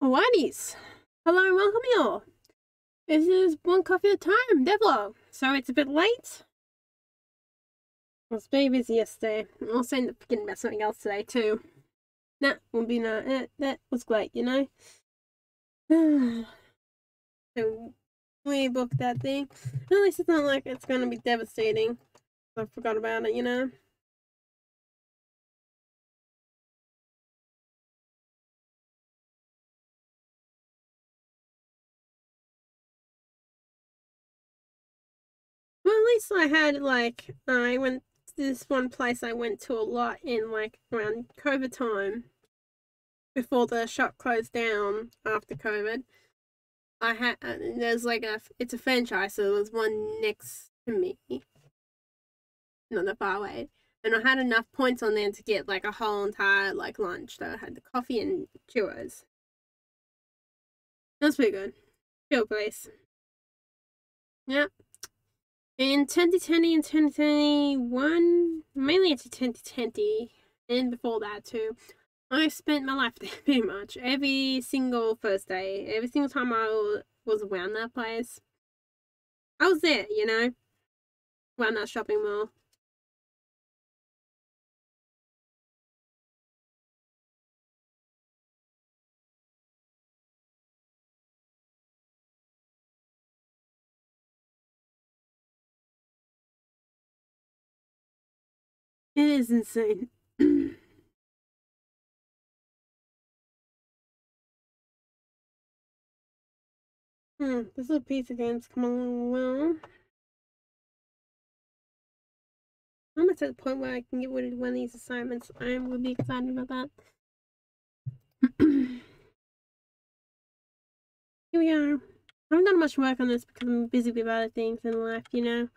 Alrighties. Hello and welcome you all. This is one coffee at a time, Devlog. So it's a bit late. I was very busy yesterday. I also ended up forgetting about something else today too. That was great, you know? So we booked that thing. At least it's not like it's gonna be devastating. I forgot about it, you know? Well, at least I had I went to this one place I went to a lot in around COVID time. Before the shop closed down after COVID, I had it's a franchise, so there was one next to me, not that far away, and I had enough points on there to get a whole entire lunch. So I had the coffee and churros. That was pretty good. Chill place. Yep. In 2020 and 2021, mainly into 2020, and before that too, I spent my life there pretty much. Every single first day, every single time I was around that place, I was there, you know, around that shopping mall. It is insane. This little piece of game's come along well. I'm almost at the point where I can get rid of one of these assignments. I would be excited about that. Here we are. I haven't done much work on this because I'm busy with other things in life, you know.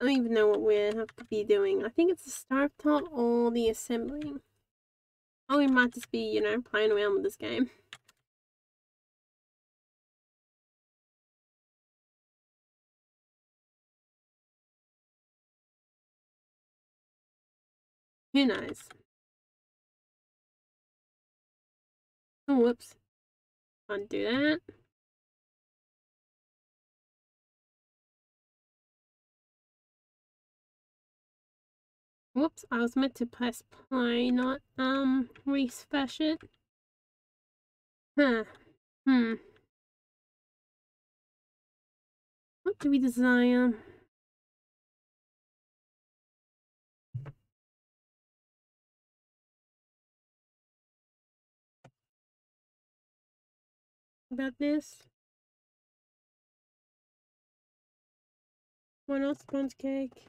I don't even know what we have to be doing. I think it's the start taught or the assembling. Or we might just be, you know, playing around with this game. Who knows? Oh, whoops. Undo that. Whoops, I was meant to press play, not, refresh it. Huh. What do we desire? About this? Why not sponge cake?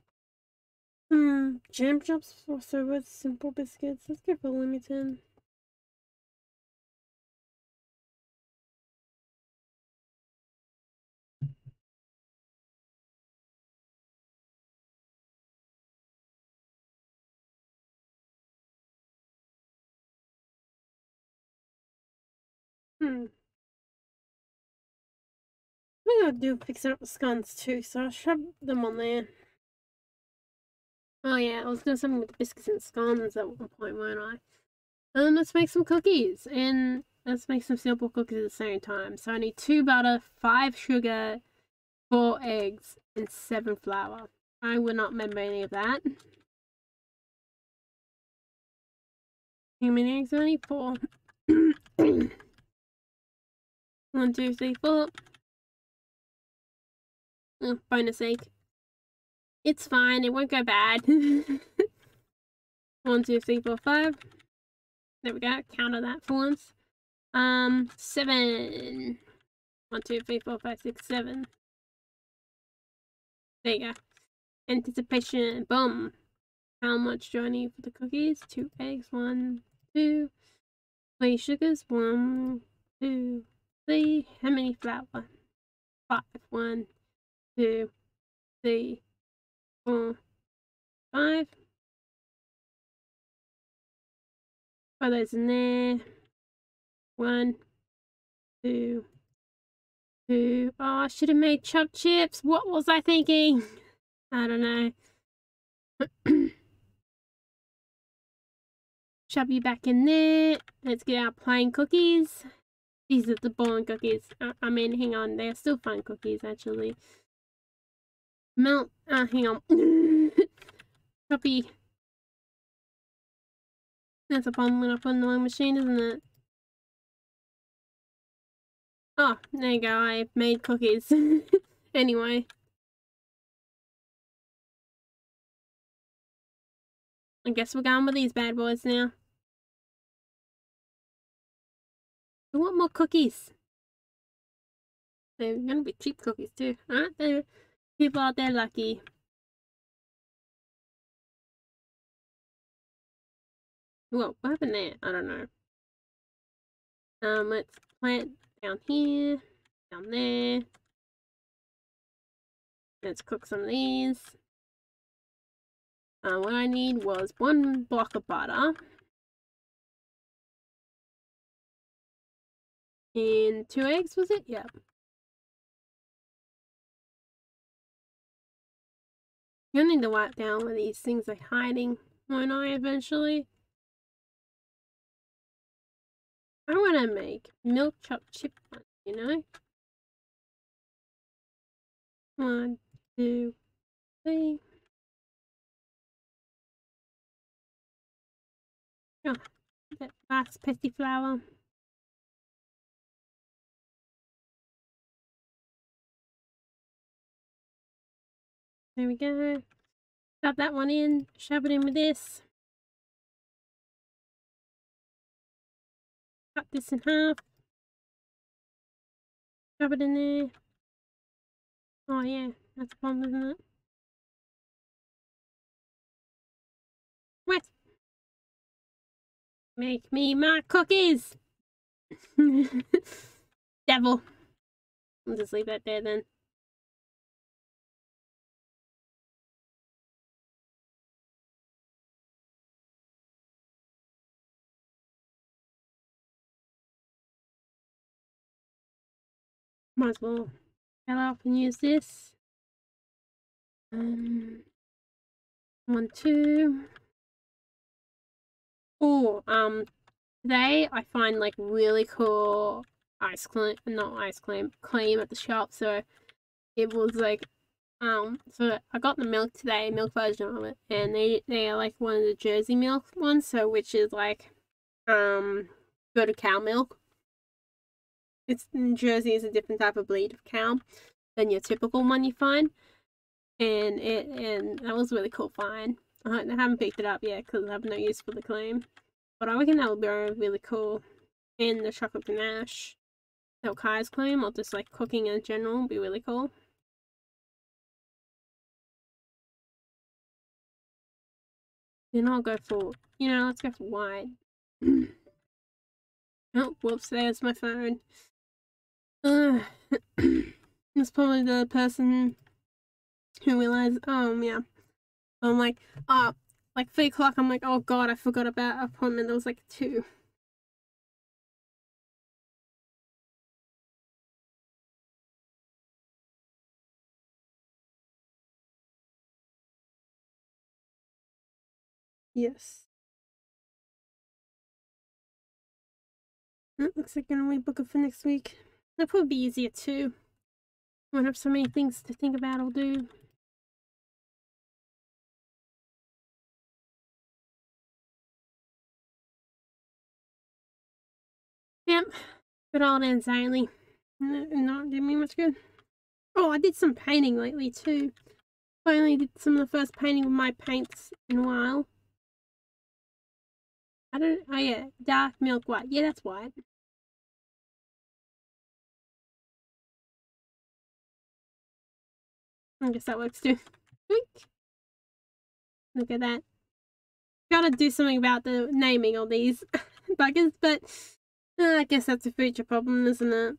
Jam drops also with simple biscuits. Let's go for limited. I gotta do fixing up the scones too, so I'll shove them on there. Oh yeah, I was doing something with the biscuits and scones at one point, weren't I? Let's make some cookies, and let's make some simple cookies at the same time. So I need 2 butter, 5 sugar, 4 eggs, and 7 flour. I would not remember any of that. How many eggs do I need? 4. 1, 2, 3, 4. Oh, bonus egg. It's fine, it won't go bad. 1, 2, 3, 4, 5. There we go, counter that for once. 7. 1, 2, 3, 4, 5, 6, 7. There you go. Anticipation, boom. How much do I need for the cookies? 2 eggs, 1, 2. 3 sugars, 1, 2, 3. How many flour? 5. 1, 2, 3, 4, 5. Put those in there. 1, 2, 2. Oh, I should have made chopped chips. What was I thinking? I don't know. Shove you back in there. Let's get our plain cookies. These are the boring cookies. I mean, hang on, they're still fun cookies, actually. Melt, hang on. Copy. That's a problem when I put in the wrong machine, isn't it? Oh, there you go, I made cookies. Anyway. I guess we're going with these bad boys now. We want more cookies. They're gonna be cheap cookies too, aren't they? People out there lucky. Whoa, what happened there? I don't know. Let's plant down here, down there. Let's cook some of these. What I need was 1 block of butter. And 2 eggs, was it? Yeah. You'll need to wipe down where these things are hiding, won't I, eventually? I want to make milk chopped chip ones, you know? 1, 2, 3. Oh, that last pesky flour. There we go. Shove that one in. Shove it in with this. Cut this in half. Shove it in there. Oh yeah, that's a problem, isn't it? What? Make me my cookies! Devil. I'll just leave that there then. Might as well cut off and use this. 1, 2. Oh, today I find like really cool ice cream, not ice cream, cream at the shop. So it was like, so I got the milk today, milk version of it, and they are like one of the Jersey milk ones, so which is like, good cow milk. It's Jersey is a different type of breed of cow than your typical one you find, and that was a really cool find. I haven't picked it up yet because I have no use for the cream, but I reckon that will be really cool. And the chocolate ganache, milk ice cream, or just like cooking in general, will be really cool. Then I'll go for, let's go for white. Oh, whoops, there's my phone. It's probably the person who realized, yeah. I'm like, like 3 o'clock, I'm like, oh god, I forgot about appointment. There was like 2. Yes. It looks like I'm gonna rebook it for next week. That'll probably be easier too. I won't have so many things to think about or do. Yep. Good old anxiety. Not did me much good. Oh, I did some painting lately too. Finally did some of the first painting with my paints in a while. Oh yeah, dark milk white. Yeah, that's white. I guess that works too. Look at that. Gotta do something about the naming of these buggers, but I guess that's a future problem, isn't it?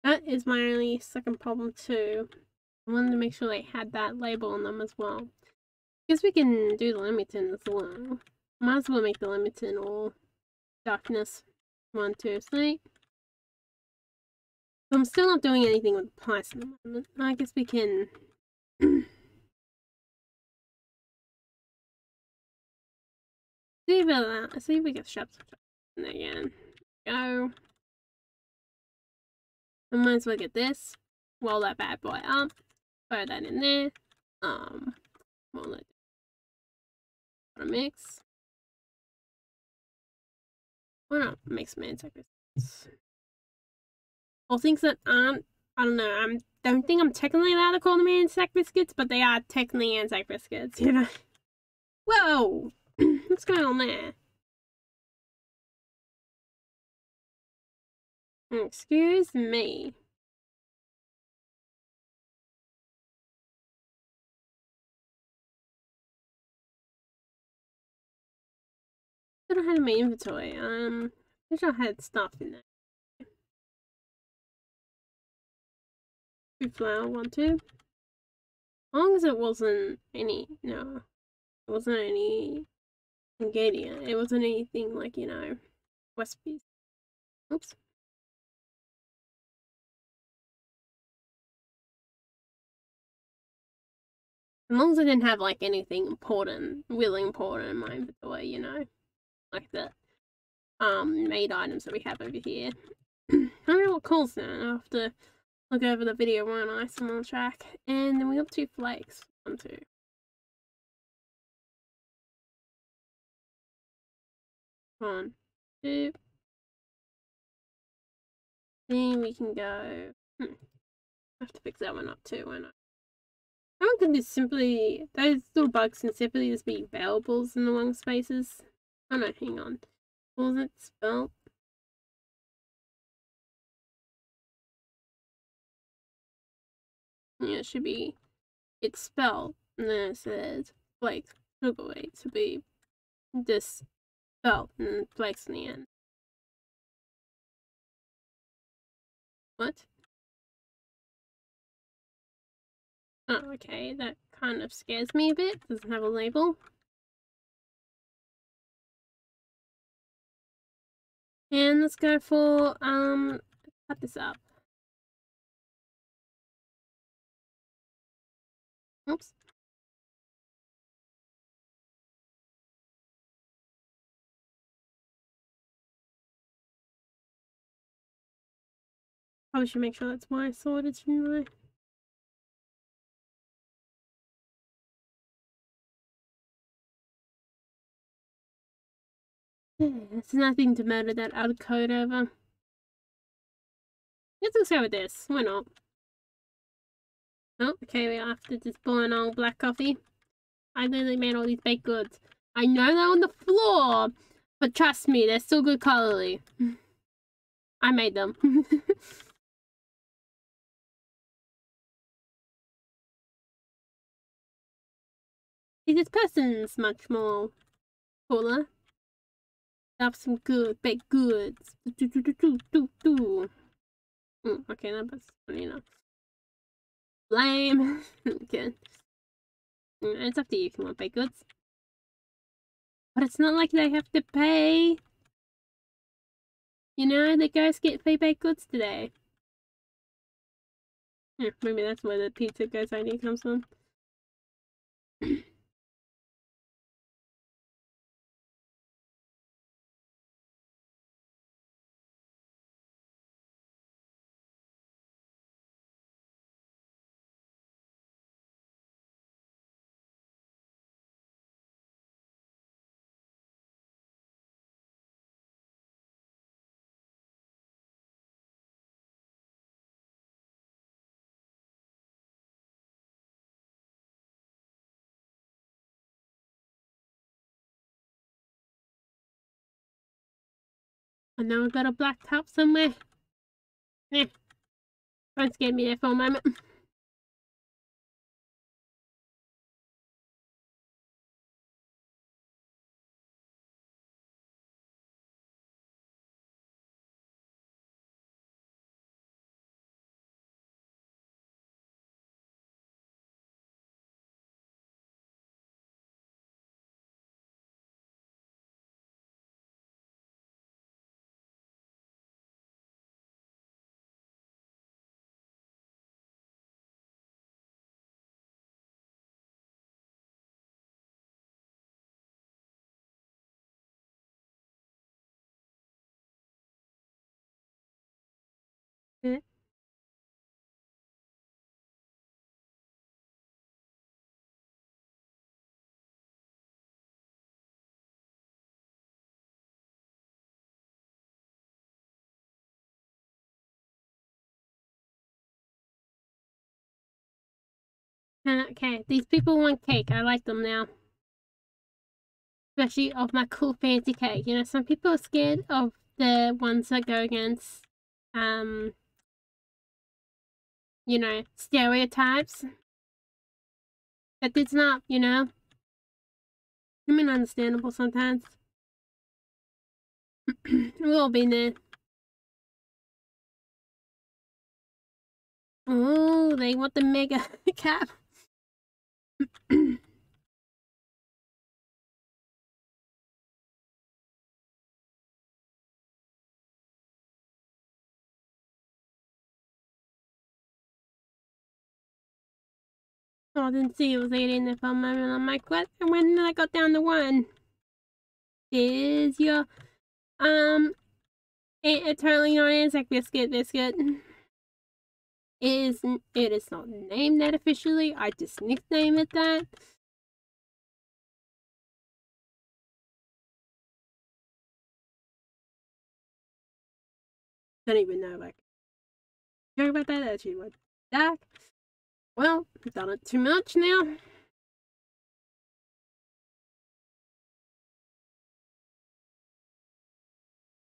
That is my only second problem too. I wanted to make sure they had that label on them as well. Guess we can do the Leamington as well. Might as well make the Leamington all darkness. 1, 2, 3. I'm still not doing anything with the price at the moment. I guess we can See if we can shut in again. Go. I might as well get this. Roll that bad boy up. Throw that in there. Roll it. Mix. Why not mix man's biscuits? Or things that aren't, I don't know, I don't think I'm technically allowed to call them Anzac biscuits, but they are technically Anzac biscuits, you know? Whoa! What's going on there? Excuse me. I don't have in my inventory. I wish I had stuff in there. Food flour, 1, 2. As long as it wasn't any, no. It wasn't any ingredient. It wasn't anything like, you know, recipes. Oops. As long as I didn't have like anything important, really important in my inventory, you know, like the made items that we have over here. I don't know what calls now. I'll have to look over the video when I am on track. And then we got 2 flakes. 1, 2. 1, 2. Then we can go. I have to fix that one up too, why not? How can this simply, those little bugs can simply just be valuables in the wrong spaces? Oh no, hang on. What was it spelled? Yeah, it should be, it's spelled, and then it says flake sugar weight to be this spelled and flakes in the end. What? Oh, okay, that kind of scares me a bit. Doesn't have a label. And let's go for, cut this up. Oops. Probably should make sure that's my sorted, shouldn't I? It's nothing to murder that other code over. Let's go with this. Why not? Oh, okay, we have to just boil an old black coffee. I literally made all these baked goods. I know they're on the floor, but trust me, they're still good quality. I made them. See, this person's much more cooler. Have some good baked goods. Okay, that was funny enough. Lame. Okay. It's up to you if you want baked goods. But it's not like they have to pay. You know, the guys get free baked goods today. Yeah, maybe that's where the pizza guy's idea comes from. And now we've got a black top somewhere. Eh. Don't scare me there for a moment. Okay, these people want cake. I like them now. Especially of my cool fancy cake. You know, some people are scared of the ones that go against, you know, stereotypes. But it's not, you know. I mean, understandable sometimes. We've all been there. Oh, they want the mega cap. Oh, I didn't see it was 8 in there for a moment. I'm like, what? And when I got down to 1. Is your, totally not insect biscuit. It is not named that officially. I just nicknamed it that. Don't even know, like, joke about that actually, like, dark. Well, I've done it too much now.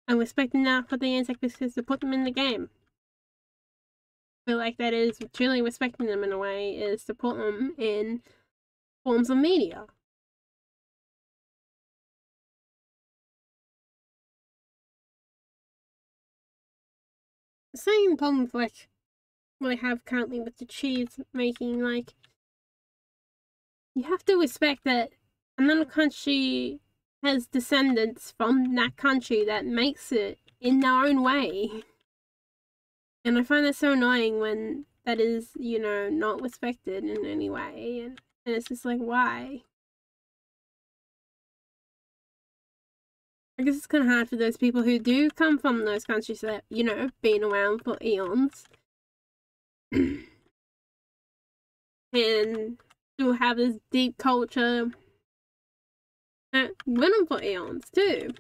I'm expecting now for the insect biscuits to put them in the game. I feel like that is truly respecting them in a way, is to put them in forms of media. The same problem with what I have currently with the cheese making, like, you have to respect that another country has descendants from that country that makes it in their own way. And I find that so annoying when that is, you know, not respected in any way. And it's just like, why? I guess it's kind of hard for those people who do come from those countries that, you know, been around for eons. And still have this deep culture that went on for eons too.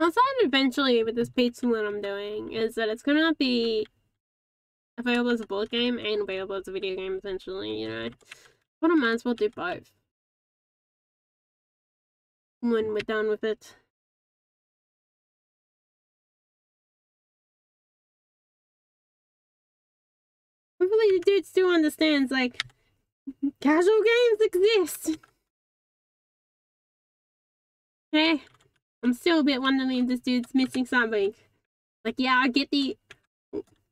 I'll decide eventually with this pizza one I'm doing is that it's gonna be available as a board game and available as a video game essentially, you know. But I might as well do both when we're done with it. Hopefully the dude still understands, like, casual games exist. Okay? I'm still a bit wondering if this dude's missing something. Like, yeah, I get the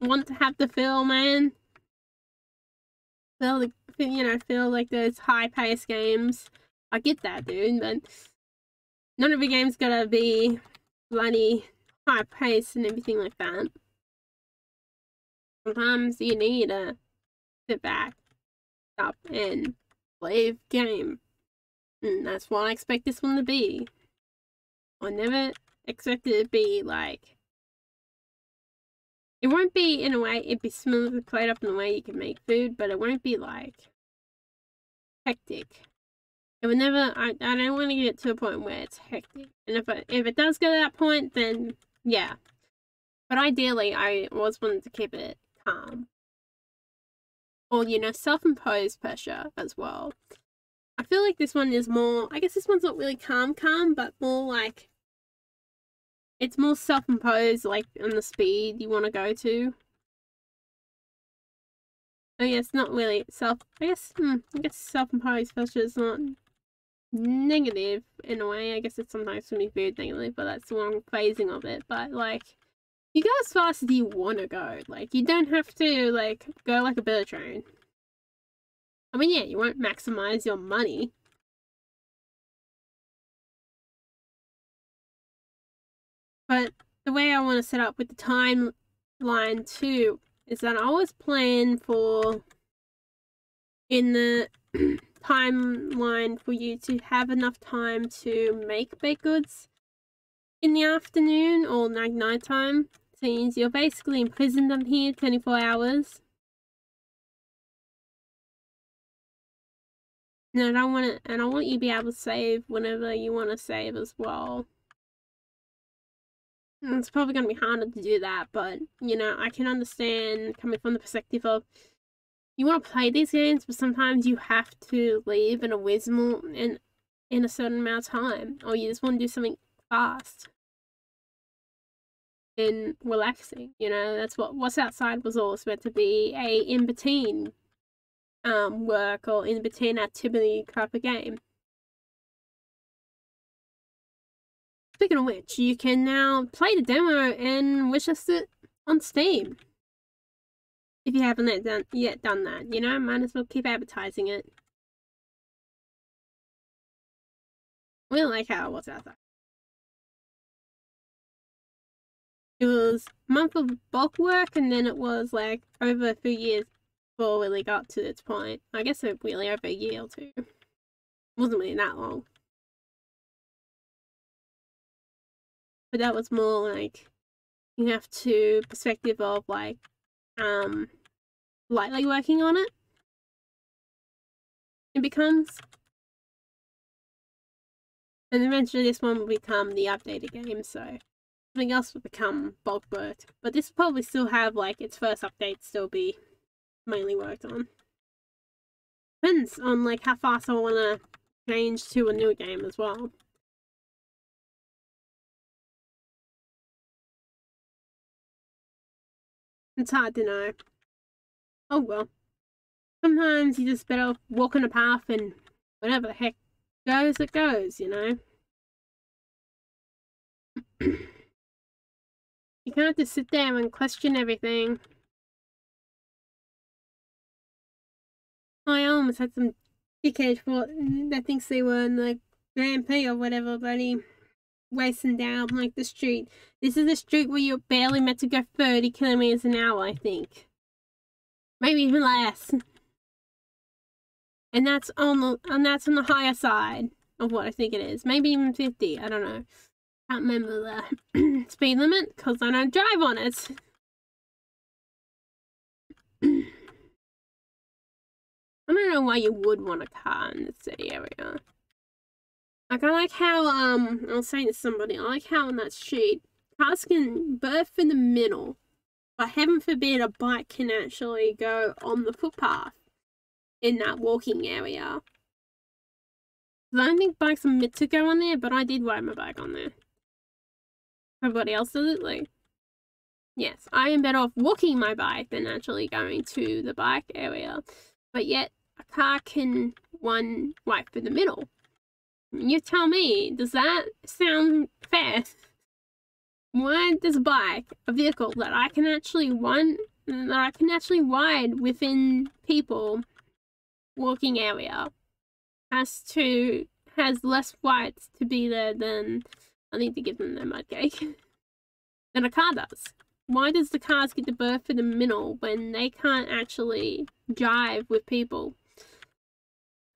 want to have the feel, man. Feel, you know, feel like those high-paced games. I get that, dude, but none of the game's gotta be bloody high-paced and everything like that. Sometimes you need to sit back, stop, and play a game. And that's what I expect this one to be. I never expected it to be like... It won't be, in a way, it'd be smoothly played up in a way you can make food, but it won't be, like, hectic. It would never... I don't want to get to a point where it's hectic. And if it does go to that point, then, yeah. But ideally, I always wanted to keep it calm. Or, you know, self-imposed pressure as well. I feel like this one is more... I guess this one's not really calm, but more like... It's more self-imposed, like, on the speed you want to go to. Oh yeah, it's not really I guess self-imposed pressure is not negative in a way. I guess it's sometimes can be viewed negatively, but that's the wrong phrasing of it. But, like, you go as fast as you want to go. Like, you don't have to, like, go like a bullet train. I mean, yeah, you won't maximize your money. But the way I want to set up with the timeline too is that I always plan for in the timeline for you to have enough time to make baked goods in the afternoon or like nighttime. Means you're basically imprisoned up here 24 hours. And I want you to be able to save whenever you want to save as well. And it's probably going to be harder to do that, but, you know, I can understand coming from the perspective of you want to play these games, but sometimes you have to leave in a reasonable and in a certain amount of time, or you just want to do something fast and relaxing. You know, that's what's outside was always meant to be a in between work or in between activity type of game. Speaking of which, you can now play the demo and wishlist it on Steam. If you haven't yet done that, you know, might as well keep advertising it. I really like how it was out there. It was a month of bulk work, and then it was like over a few years before it really got to its point. I guess it really over a year or two. It wasn't really that long. But that was more like you have to perspective of like lightly working on it. It becomes, and eventually this one will become the updated game, so something else will become bulk worked. But this will probably still have like its first update still be mainly worked on. Depends on like how fast I want to change to a new game as well. It's hard to know. Oh well. Sometimes you just better walk on a path and whatever the heck goes, it goes, you know? You can't just sit there and question everything. I almost had some dickhead that thinks they were in the Grand Prix or whatever, buddy. Racing down like the street. This is a street where you're barely meant to go 30 kilometers an hour, I think. Maybe even less. And that's on the higher side of what I think it is. Maybe even 50. I don't know. Can't remember the speed limit because I don't drive on it. I don't know why you would want a car in the city area. Like, I like how, I was saying to somebody, I like how on that street, cars can birth in the middle, but heaven forbid a bike can actually go on the footpath in that walking area. I don't think bikes are meant to go on there, but I did ride my bike on there. Everybody else does it, like, yes, I am better off walking my bike than actually going to the bike area, but yet a car can run right through the middle. You tell me, does that sound fair? Why does a bike, a vehicle that I can actually ride within people walking area, has less rights to be there than I need to give them their mud cake than a car does? Why does the cars get to birth in the middle when they can't actually jive with people?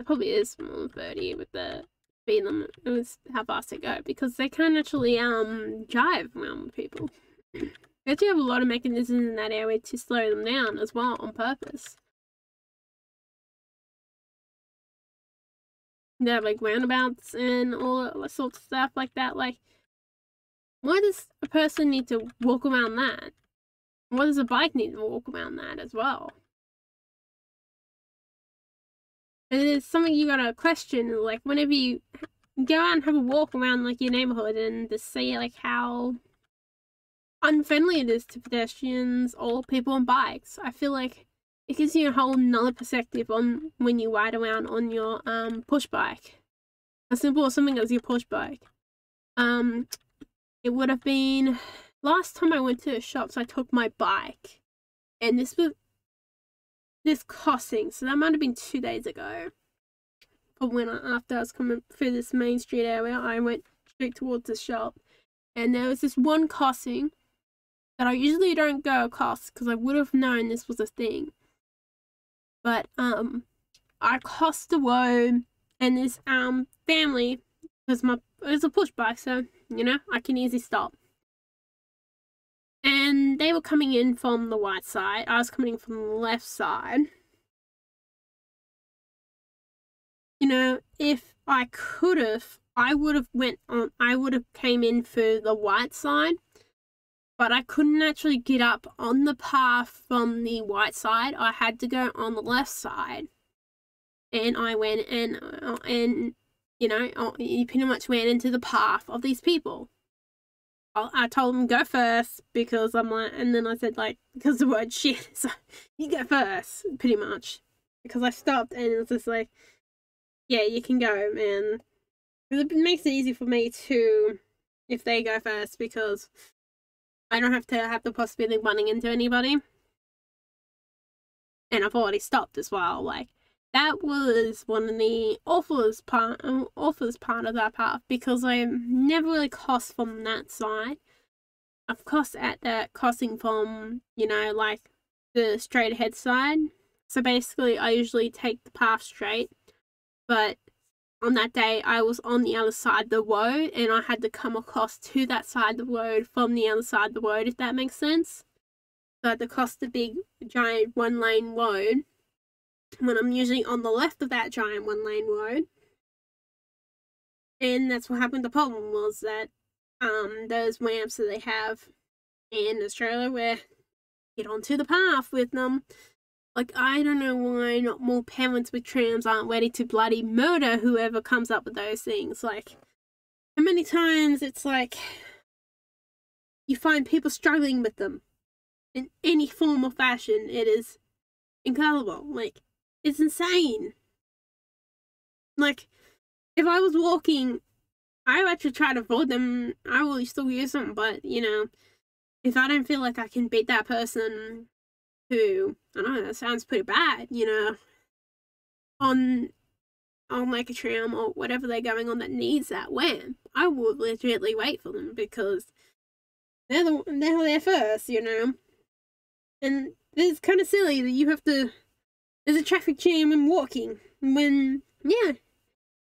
It probably is more than 30 with the speed limit. It was how fast they go because they can't actually jive around with people. They actually have a lot of mechanisms in that area to slow them down as well on purpose. They have like roundabouts and all sorts of stuff like that. Like, why does a person need to walk around that? Why does a bike need to walk around that as well? And it's something you gotta question, like, whenever you go out and have a walk around, like, your neighborhood and just see, like, how unfriendly it is to pedestrians or people on bikes. I feel like it gives you a whole nother perspective on when you ride around on your, push bike. As simple as something as your push bike. It would have been, last time I went to the shops, I took my bike. And this was crossing, so that might have been 2 days ago. But after I was coming through this main street area, I went straight towards the shop, and there was this one crossing that I usually don't go across because I would have known this was a thing. But I crossed the road, and this family because it's a push bike, so you know I can easily stop. And they were coming in from the right side. I was coming in from the left side. You know, if I could have, I would have came in for the white side, but I couldn't actually get up on the path from the white side. I had to go on the left side, and I went and you know, you pretty much went into the path of these people. I told them go first because I'm like, and then I said like, because the word shit, so you go first, pretty much, because I stopped and it was just like, yeah, you can go, man. It makes it easy for me to, if they go first, because I don't have to have the possibility of running into anybody. And I've already stopped as well. Like, that was one of the awfulest part of that path, because I never really crossed from that side. I've crossed at the crossing from, you know, like the straight ahead side. So basically I usually take the path straight, but on that day I was on the other side of the road and I had to come across to that side of the road from the other side of the road, if that makes sense. So I had to cross the big giant 1-lane road when I'm usually on the left of that giant 1-lane road. And that's what happened. The problem was that those ramps that they have in Australia where get onto the path with them. Like, I don't know why not more parents with trams aren't ready to bloody murder whoever comes up with those things. Like, how many times it's like you find people struggling with them in any form or fashion. It is incredible. Like, it's insane. Like, if I was walking, I would actually try to avoid them. I will still use them, but, you know, if I don't feel like I can beat that person who, I don't know, that sounds pretty bad, you know, on like a tram or whatever they're going on that needs that ramp, I would legitimately wait for them because they're there first, you know. And it's kind of silly that you have to, there's a traffic jam and walking when, yeah,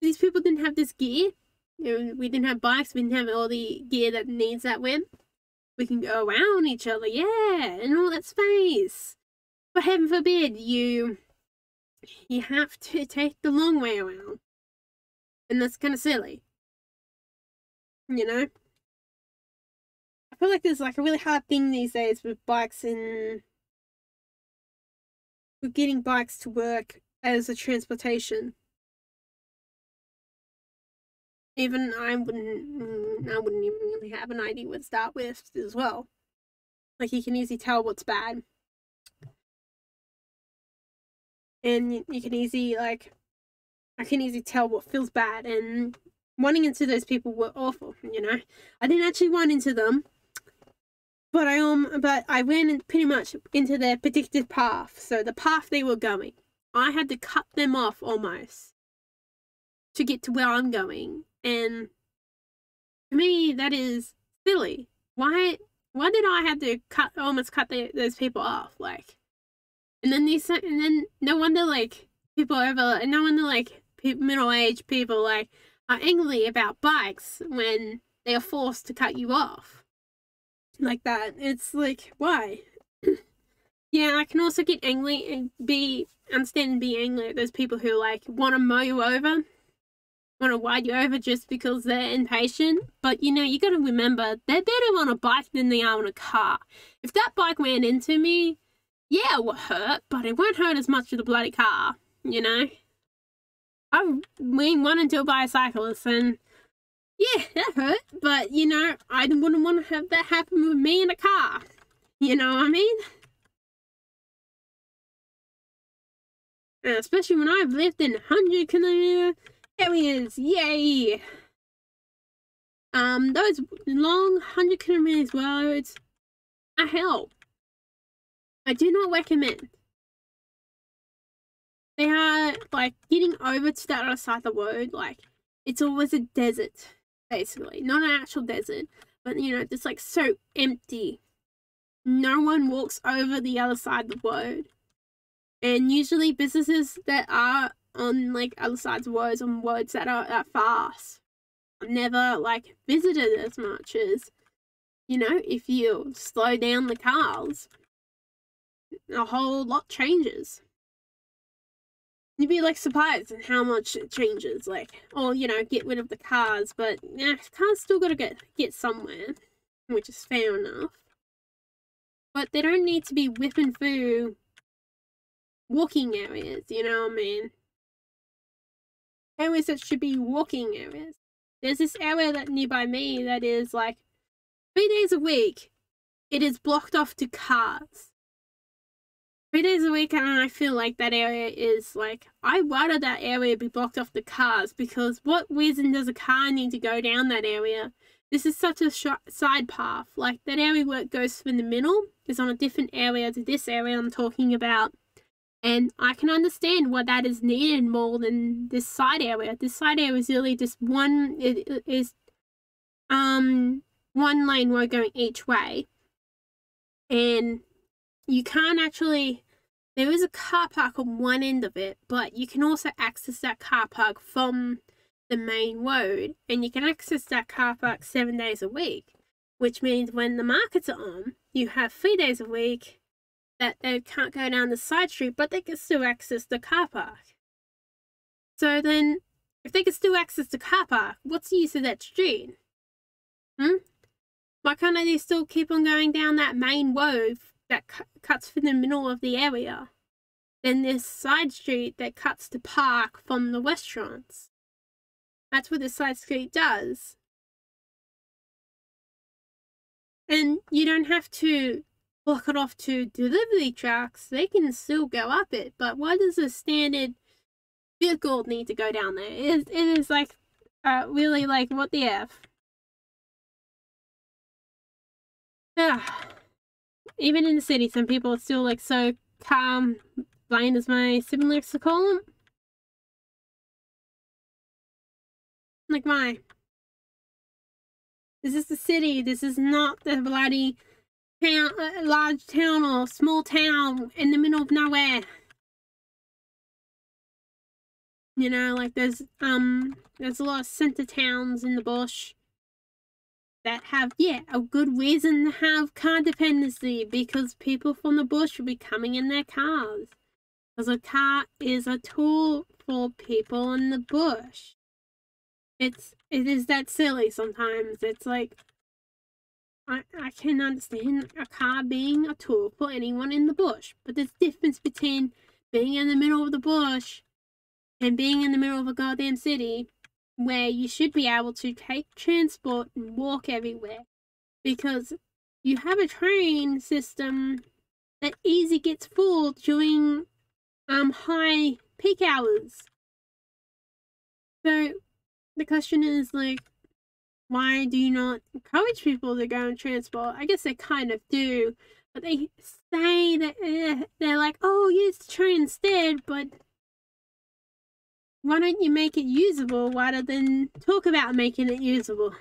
these people didn't have this gear. You know, we didn't have bikes, we didn't have all the gear that needs that ramp. We can go around each other, yeah, and all that space. But heaven forbid you have to take the long way around. And that's kind of silly. You know? I feel like there's like a really hard thing these days with bikes and with getting bikes to work as a transportation. Even I wouldn't even really have an idea where to start with as well. Like, you can easily tell what's bad. And you can easily, like, I can easily tell what feels bad. And running into those people were awful, you know. I didn't actually run into them, but I ran pretty much into their predicted path. So the path they were going, I had to cut them off almost to get to where I'm going. And to me, that is silly. Why did I have to almost cut those people off? Like, and then no wonder like people over, and no wonder like middle-aged people like are angry about bikes when they are forced to cut you off like that. It's like, why? Yeah, I can also get angry and understand and be angry at those people who like want to mow you over, want to ride you over just because they're impatient. But you know, you got to remember, they're better on a bike than they are on a car. If that bike ran into me, yeah, it would hurt, but it won't hurt as much as the bloody car, you know? I've been run into by a cyclist and yeah, that hurt, but you know, I wouldn't want to have that happen with me in a car. You know what I mean? And especially when I've lived in 100-kilometer areas, yay! Those long 100-kilometer roads are hell. I do not recommend. They are, like, getting over to that other side of the road, like, it's always a desert, basically. Not an actual desert, but, you know, just, like, so empty. No one walks over the other side of the road. And usually businesses that are on, like, other sides of roads, on roads that are that fast, I've never like visited as much as, you know, if you slow down the cars, a whole lot changes. You'd be like surprised at how much it changes, like, or you know, get rid of the cars, but yeah, cars still gotta get somewhere, which is fair enough. But they don't need to be whipping through walking areas, you know what I mean? Areas that should be walking areas. There's this area that nearby me that is like 3 days a week, it is blocked off to cars. 3 days a week, and I feel like that area is like, I'd rather that area be blocked off to cars, because what reason does a car need to go down that area? This is such a side path. Like, that area where it goes through the middle is on a different area to this area I'm talking about. And I can understand why that is needed more than this side area. This side area is really just one, it is one lane road going each way. And you can't actually, there is a car park on one end of it, but you can also access that car park from the main road, and you can access that car park 7 days a week, which means when the markets are on, you have 3 days a week that they can't go down the side street, but they can still access the car park. So then, if they can still access the car park, what's the use of that street? Why can't they still keep on going down that main road that cuts through the middle of the area? Then this side street that cuts the park from the restaurants. That's what the side street does. And you don't have to block it off to delivery trucks. They can still go up it, but why does a standard vehicle need to go down there? It is like, really like, what the F? Even in the city, some people are still like so calm, blind as my sibling likes to call them. Like, why? This is the city. This is not the bloody town, large town or small town in the middle of nowhere. You know, like there's a lot of center towns in the bush that have, yeah, a good reason to have car dependency, because people from the bush will be coming in their cars. Because a car is a tool for people in the bush. It is that silly sometimes. It's like, I can understand a car being a tool for anyone in the bush, but there's a difference between being in the middle of the bush and being in the middle of a goddamn city, where you should be able to take transport and walk everywhere, because you have a train system that easy gets full during high peak hours. So the question is, like, why do you not encourage people to go on transport? I guess they kind of do, but they say that they're like, oh, use the train instead, but why don't you make it usable rather than talk about making it usable?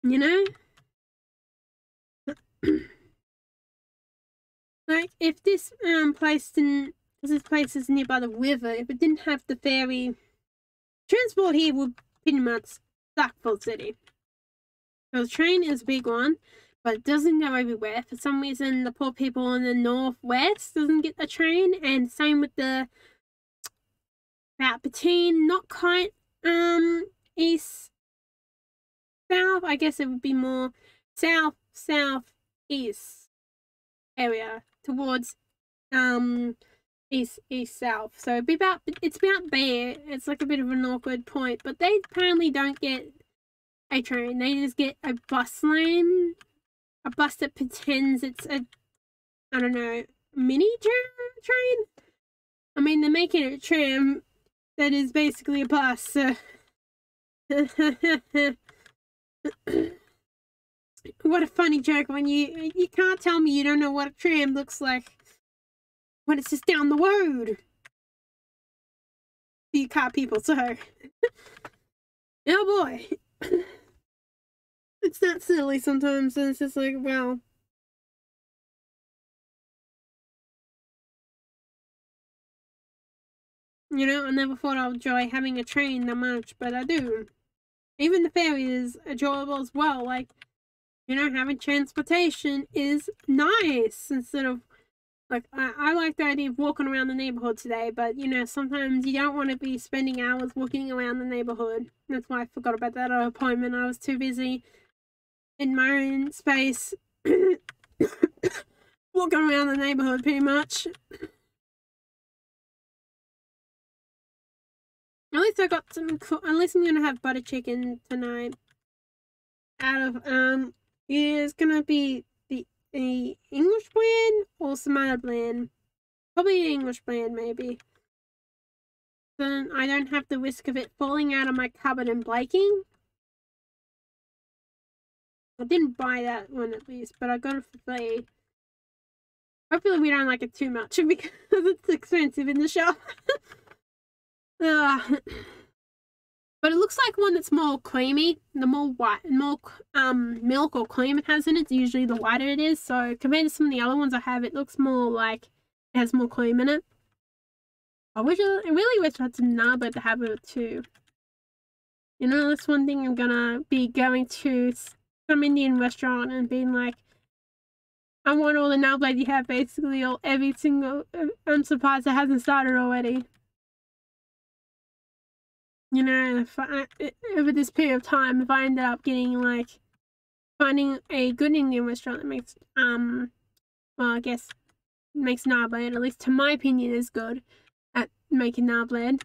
You know? Like, if this place didn't, because this place is nearby the river, if it didn't have the ferry, transport here would pretty much suck for the city. So the train is a big one, but it doesn't go everywhere. For some reason, the poor people in the northwest doesn't get the train, and same with the about between, not quite east south. I guess it would be more south southeast area towards east south. So it'd be about, it's about there. It's like a bit of an awkward point, but they apparently don't get a train. They just get a bus lane, a bus that pretends it's a, I don't know, mini train. I mean, they're making it a tram that is basically a bus. So what a funny joke when you can't tell me you don't know what a tram looks like when it's just down the road. You car people, so oh boy. It's that silly sometimes, and it's just like, well, you know, I never thought I would enjoy having a train that much, but I do. even the ferry is enjoyable as well. Like, you know, having transportation is nice instead of, like, I like the idea of walking around the neighborhood today, but, you know, sometimes you don't want to be spending hours walking around the neighborhood. That's why I forgot about that appointment. I was too busy in my own space walking around the neighborhood pretty much. At least I got some, at least I'm gonna have butter chicken tonight. Out of, it is gonna be the English blend or some other blend. Probably the English blend, maybe. Then I don't have the risk of it falling out of my cupboard and breaking. I didn't buy that one at least, but I got it for free. Hopefully we don't like it too much because it's expensive in the shop. But it looks like one that's more creamy. The more milk or cream it has in it, usually the whiter it is. So compared to some of the other ones I have, it looks more like it has more cream in it. I really wish I had some naba to have it too. You know, that's one thing I'm gonna be going to some Indian restaurant and being like, I want all the naba you have, basically, or every single. I'm surprised it hasn't started already. You know, over this period of time, if I ended up getting, like, finding a good Indian restaurant that makes, well, I guess makes naan bread, at least to my opinion, is good at making naan bread.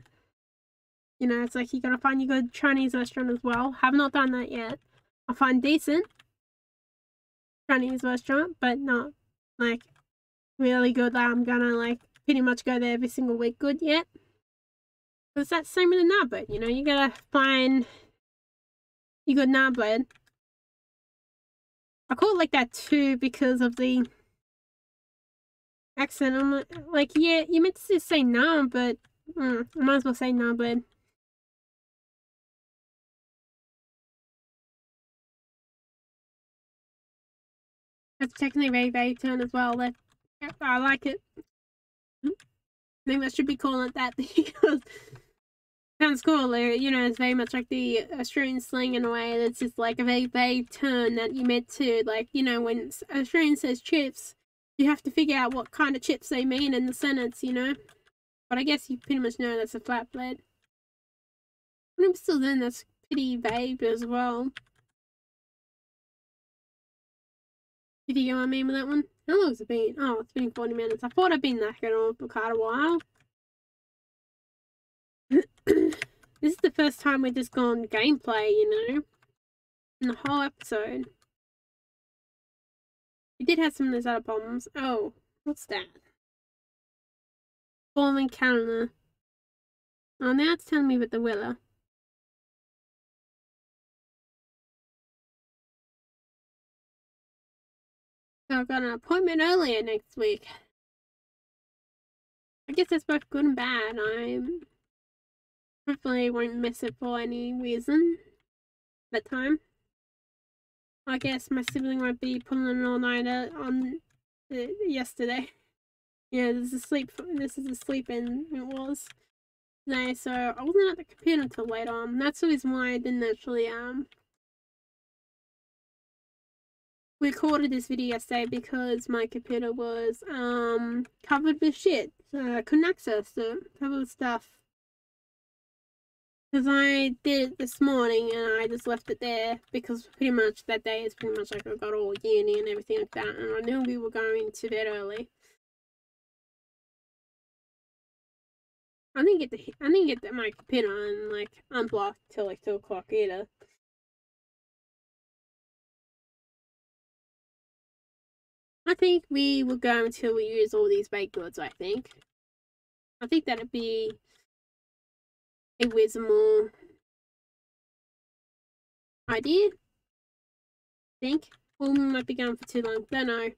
You know, it's like you gotta find your good Chinese restaurant as well. Have not done that yet. I find decent Chinese restaurant, but not, like, really good that I'm gonna, like, pretty much go there every single week good yet. It's that same with the naan bread, you know, you gotta find your good naan bread. I call it like that too because of the accent. I'm like, yeah, you meant to say naan, but I might as well say naan bread. That's technically very, very turn as well. I like it. Maybe I should be calling it that because sounds cool. You know, it's very much like the Australian slang in a way. That's just like a very vague term that you meant to, like, you know, when Australian says chips, you have to figure out what kind of chips they mean in the sentence, you know. But I guess you pretty much know that's a flatbread. But I'm still then, that's pretty vague as well. If you get what I mean with that one. How long has it been? Oh, it's been 40 minutes. I thought I'd been knackered on for quite a while. This is the first time we've just gone gameplay, you know, in the whole episode. We did have some of those other problems. Oh, what's that? Falling calendar. Oh, now it's telling me about the weather. So I've got an appointment earlier next week. I guess that's both good and bad. I hopefully won't miss it for any reason that time. I guess my sibling might be pulling an all-nighter on yesterday. Yeah, this is a sleep in it was today, so I wasn't at the computer until later on. That's the reason why I didn't actually recorded this video yesterday, because my computer was covered with shit. So I couldn't access it, covered with stuff. Because I did it this morning and I just left it there because pretty much that day is pretty much like I got all uni and everything like that, and I knew we were going to bed early. I didn't get my computer and like unblocked till like 2 o'clock either. I think we will go until we use all these baked goods. I think that'd be a reasonable idea. Well, we might be going for too long. Don't know.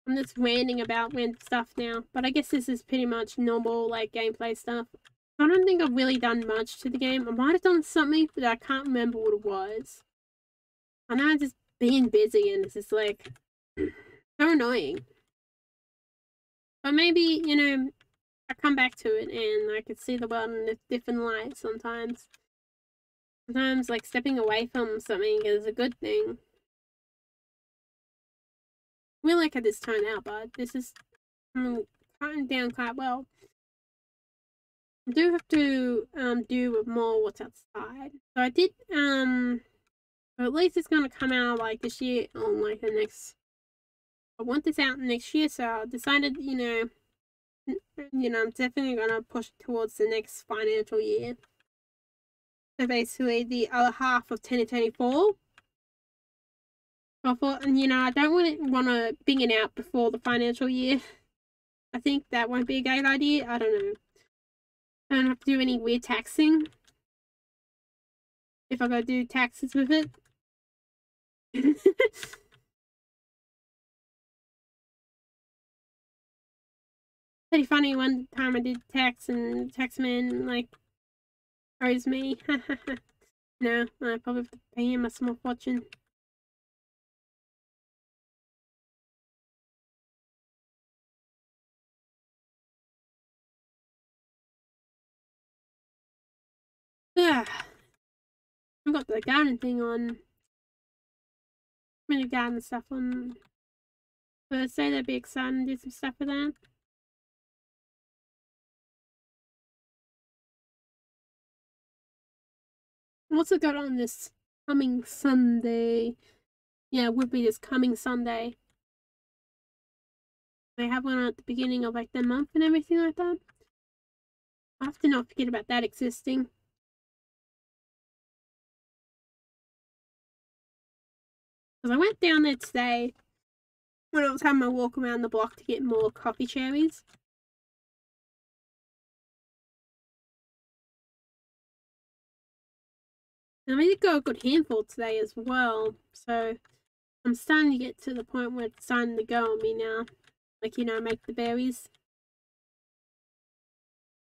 I'm just ranting about random stuff now, but I guess this is pretty much normal, like, gameplay stuff. I don't think I've really done much to the game. I might have done something, but I can't remember what it was. I know I've just been busy and it's just like so annoying. But maybe, you know, I come back to it and I can see the world in a different light sometimes. Sometimes, like, stepping away from something is a good thing. We like how this turned out, but this is cutting down quite well. I do have to do with more what's outside. So I did at least it's gonna come out like this year or like the next. I want this out next year, so I decided, I'm definitely gonna push towards the next financial year. So basically, the other half of 2024. I thought, and I don't want to bring it out before the financial year. I think that won't be a great idea. I don't know. I don't have to do any weird taxing if I gotta do taxes with it. Pretty funny, one time I did tax and taxman like owes me. No, I probably have to pay him a small fortune. Yeah, I've got the garden thing on. Really garden stuff on Thursday. That'd be exciting to do some stuff with that. What's it got on this coming Sunday? Yeah, it would be this coming Sunday. They have one at the beginning of like the month and everything like that. I have to not forget about that existing. Because I went down there today when I was having my walk around the block to get more coffee cherries. And I did go a good handful today as well. So I'm starting to get to the point where it's starting to go on me now. Like, make the berries.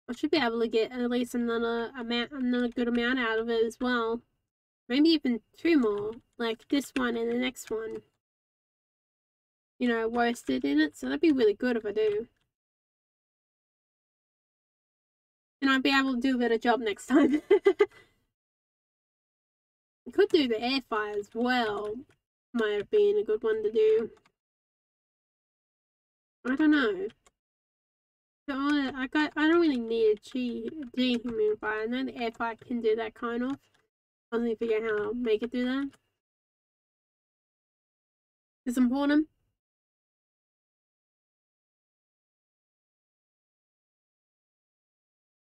I should be able to get at least another good amount out of it as well. Maybe even 2 more, like this one and the next one. Roasted in it, so that'd be really good if I do. And I'd be able to do a better job next time. I could do the air fryer as well. Might have been a good one to do. I don't know. I don't really need a dehumidifier. I know the air fryer can do that kind of. I only figure out how to make it do that. It's important.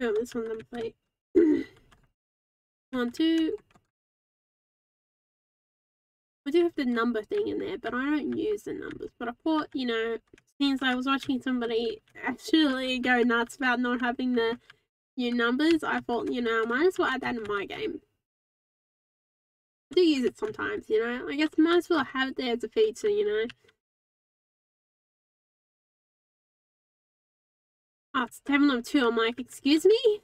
Oh, this one number plate. 1, 2. I do have the number thing in there, but I don't use the numbers. But I thought, since I was watching somebody actually go nuts about not having the numbers, I thought, I might as well add that in my game. I do use it sometimes, I guess I might as well have it there as a feature, Oh, it's Devlog 2. I'm like, excuse me?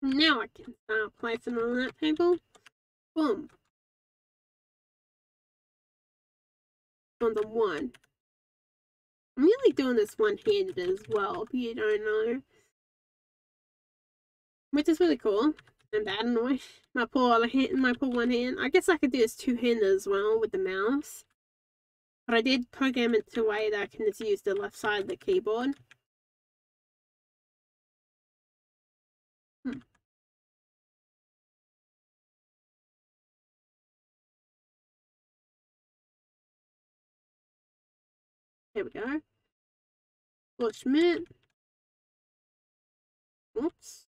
Now I can start placing on that table. Boom. On the 1. I'm really doing this one-handed as well, if you don't know. Which is really cool. And bad annoying. My poor one hand. I guess I could do this two-handed as well with the mouse. But I did program it to a way that I can just use the left side of the keyboard. There we go. Bushmint. Oops.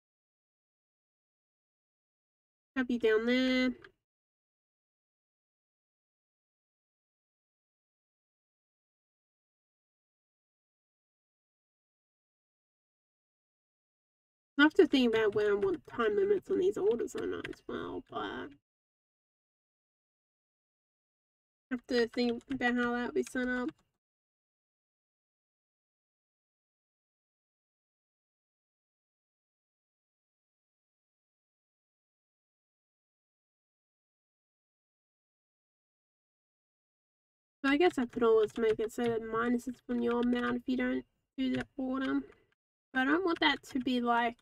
Copy down there. I have to think about where I want time limits on these orders or not as well, but I have to think about how that will be set up. So I guess I could always make it so that minus is on your amount if you don't do the order. But I don't want that to be like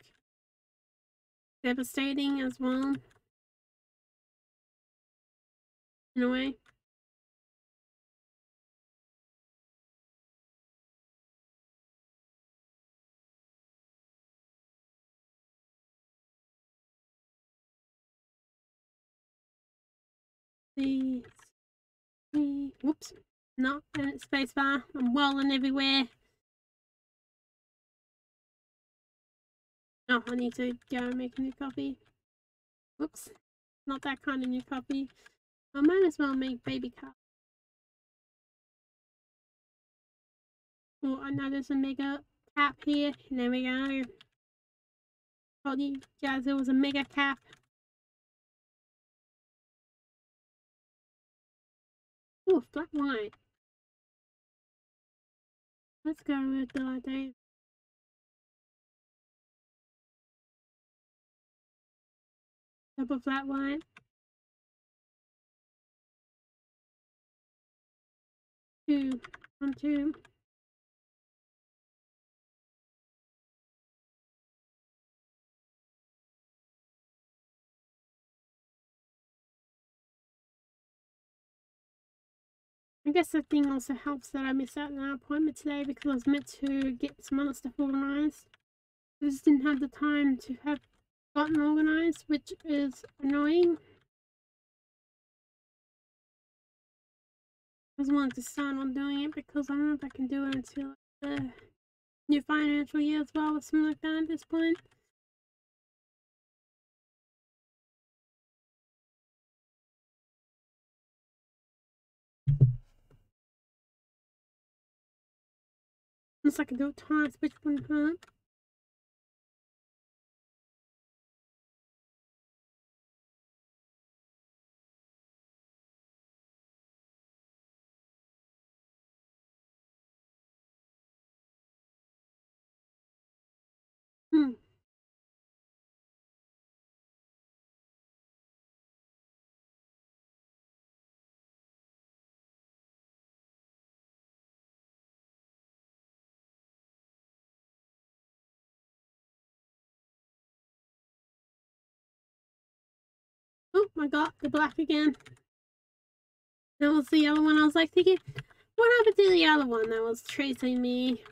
devastating as well. In a way. Whoops. No, spacebar. I'm walling everywhere. Oh, I need to go and make a new copy. Whoops. Not that kind of new copy. I might as well make baby cup. Oh, I know there's a mega cap here. There we go. Told you guys there was a mega cap. Oh, flat white. Let's go with the day. Double flat white. 2, 1, 2. I guess the thing also helps that I missed out on our appointment today because I was meant to get some other stuff organised. I just didn't have the time to have gotten organised, which is annoying. I just wanted to start on doing it because I don't know if I can do it until the new financial year as well or something like that at this point. Unless I can do it twice, which wouldn't hurt. Oh, I got the black again. That was the other one. I was like thinking, what happened to the other one that was tracing me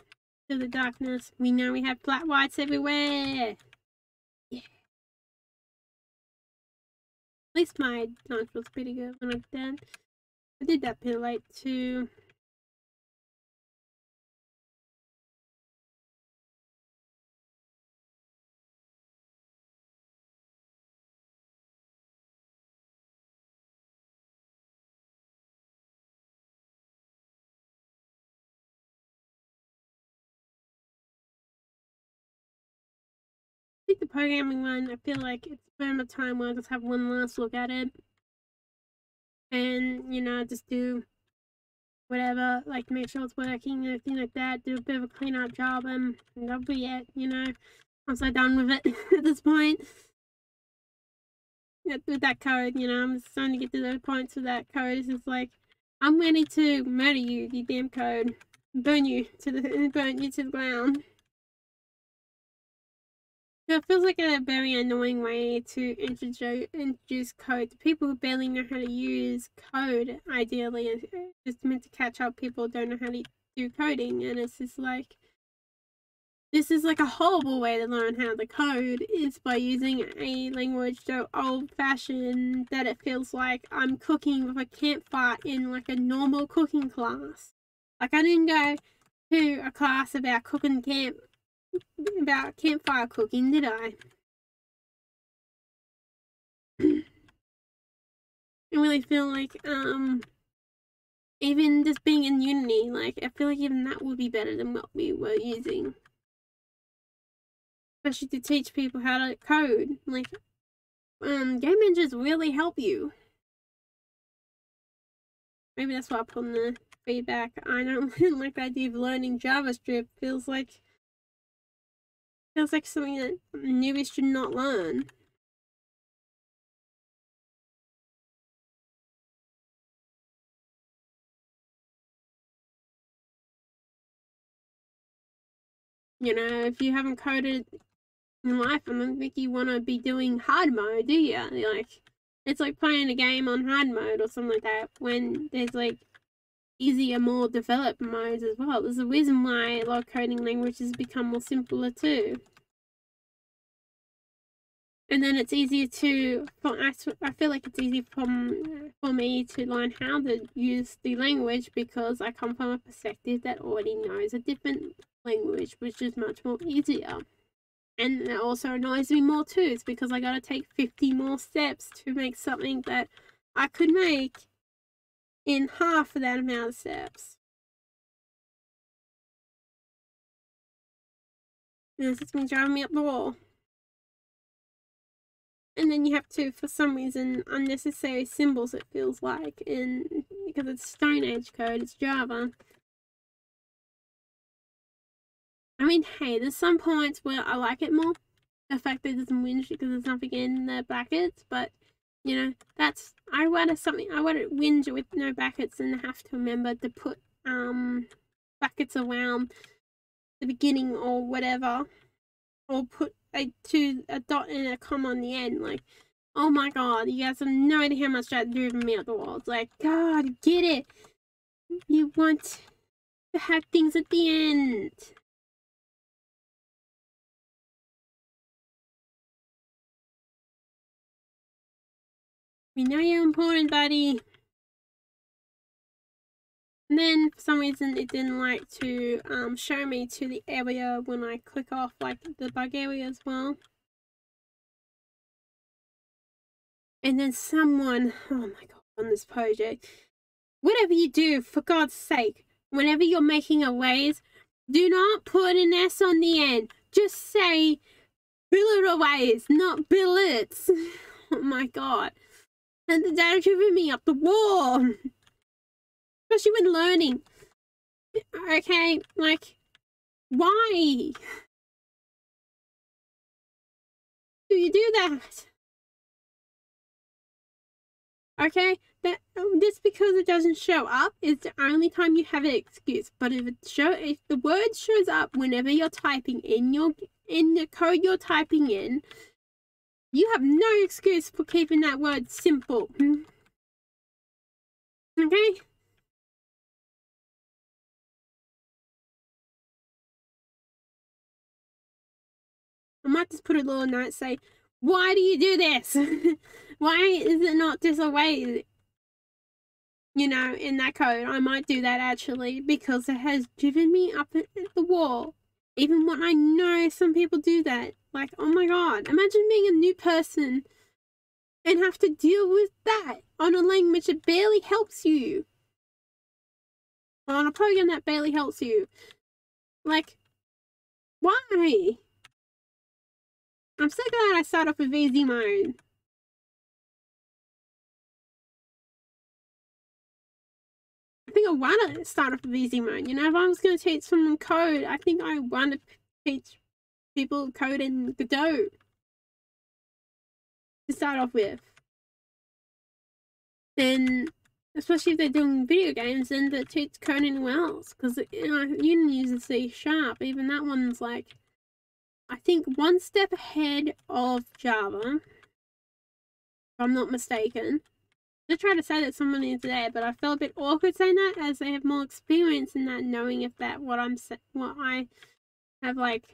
to the darkness? We know we have flat whites everywhere. Yeah. At least my lunch was pretty good when I was done. I did that pretty late too. I think the programming one, I feel like it's around the time where I just have one last look at it. And, you know, just do whatever, like make sure it's working and everything like that, do a bit of a clean up job, and that'll be it, you know. I'm so done with it at this point. With that code, you know, I'm starting to get to those points with that code. It's just like, I'm ready to murder you, you damn code. Burn you to the ground. So it feels like a very annoying way to introduce code to people who barely know how to use code. Ideally, it's just meant to catch up people who don't know how to do coding, and it's just like, this is like a horrible way to learn how to code, is by using a language so old-fashioned that it feels like I'm cooking with a campfire in like a normal cooking class. Like, I didn't go to a class about campfire cooking, did I? I really feel like even just being in uni, like, I feel like even that would be better than what we were using, especially to teach people how to code. Like, game engines really help you. Maybe that's why I put in the feedback. I don't like the idea of learning JavaScript. Feels like something that newbies should not learn. You know, if you haven't coded in life, I don't think you want to be doing hard mode, do you? Like, it's like playing a game on hard mode or something like that when there's like easier, more developed modes as well. There's a reason why a lot of coding languages become more simpler too. And then it's easier to, I feel like it's easy for me to learn how to use the language because I come from a perspective that already knows a different language, which is much more easier. And it also annoys me more too. It's because I gotta take 50 more steps to make something that I could make in half of that amount of steps. And it's just been driving me up the wall. And then you have to, for some reason, unnecessary symbols, it feels like, and because it's Stone Age code, it's Java. I mean, hey, there's some points where I like it more. The fact that it doesn't whinge because there's nothing in the brackets, but you know, that's I want it whinge with no brackets and have to remember to put brackets around the beginning or whatever, or put a dot and a comma on the end. Like, oh my god, you guys have no idea how much that driven me up the wall. It's like, God, get it. You want to have things at the end. We know you're important, buddy. And then for some reason it didn't like to show me to the area when I click off like the bug area as well. And then someone, oh my god, on this project, whatever you do, for God's sake, whenever you're making a ways, do not put an S on the end. Just say billet ways, not billets. Oh my god. And they're driving me up the wall. Especially when learning. Okay, like, why do you do that? Okay, that just because it doesn't show up is the only time you have an excuse. But if the word shows up whenever you're typing in the code you're typing in, you have no excuse for keeping that word simple. Okay? I might just put a little note say, why do you do this? Why is it not just a way? You know, in that code, I might do that actually because it has driven me up at the wall. Even when I know some people do that. Like, oh my god, imagine being a new person and have to deal with that on a language that barely helps you. Or on a program that barely helps you. Like, why? I'm so glad I start off with easy mode. I think I want to start off with easy mode. You know, if I was going to teach someone code, I think I want to teach people code in Godot to start off with. And especially if they're doing video games, then to teach code anywhere else. Because, you know, you can use a C#. Even that one's like, I think one step ahead of Java, if I'm not mistaken. I tried to say that someone is there, but I felt a bit awkward saying that as they have more experience in that, knowing if that what I have like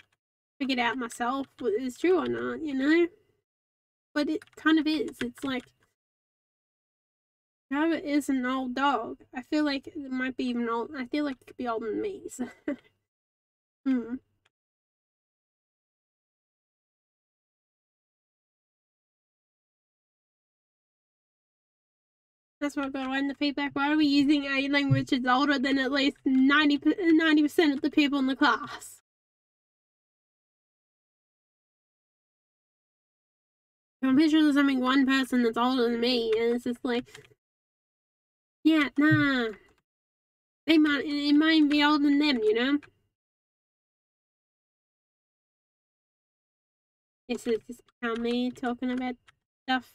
figured out myself is true or not, you know. But it kind of is. It's like Java is an old dog. I feel like it might be even old. I feel like it could be older than me. So. That's what I got in the feedback. Why are we using a language that's older than at least 90% of the people in the class? I'm pretty sure there's only one person that's older than me, and it's just like, yeah, nah. It might be older than them, you know? This is just me talking about stuff.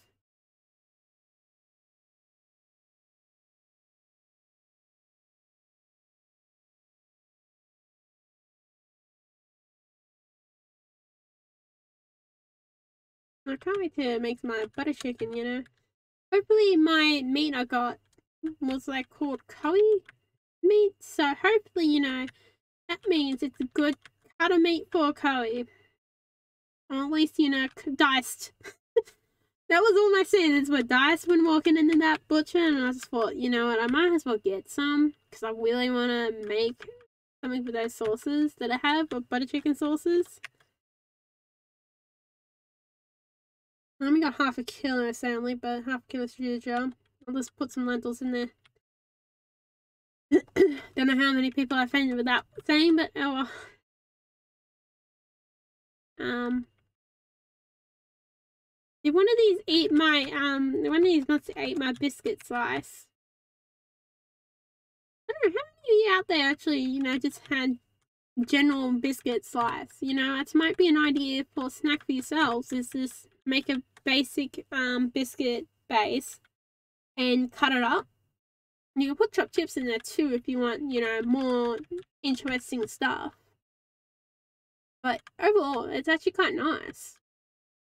I can't wait to make my butter chicken, you know. Hopefully my meat I got was like called curry meat, so hopefully, you know, that means it's a good cut of meat for curry. Or at least, you know, diced. That was all my sins were diced when walking into that butcher, and I just thought, you know what, I might as well get some, because I really want to make something with those sauces that I have, or butter chicken sauces. I only got half a kilo, sadly, but half a kilo should do the job. I'll just put some lentils in there. Don't know how many people I offended with that saying, but oh well. Did one of these eat my one of these must eat my biscuit slice? I don't know how many of you out there actually, you know, just had general biscuit slice. You know, it might be an idea for a snack for yourselves, is just make a basic biscuit base and cut it up. You can put chopped chips in there too if you want, you know, more interesting stuff. But overall, it's actually quite nice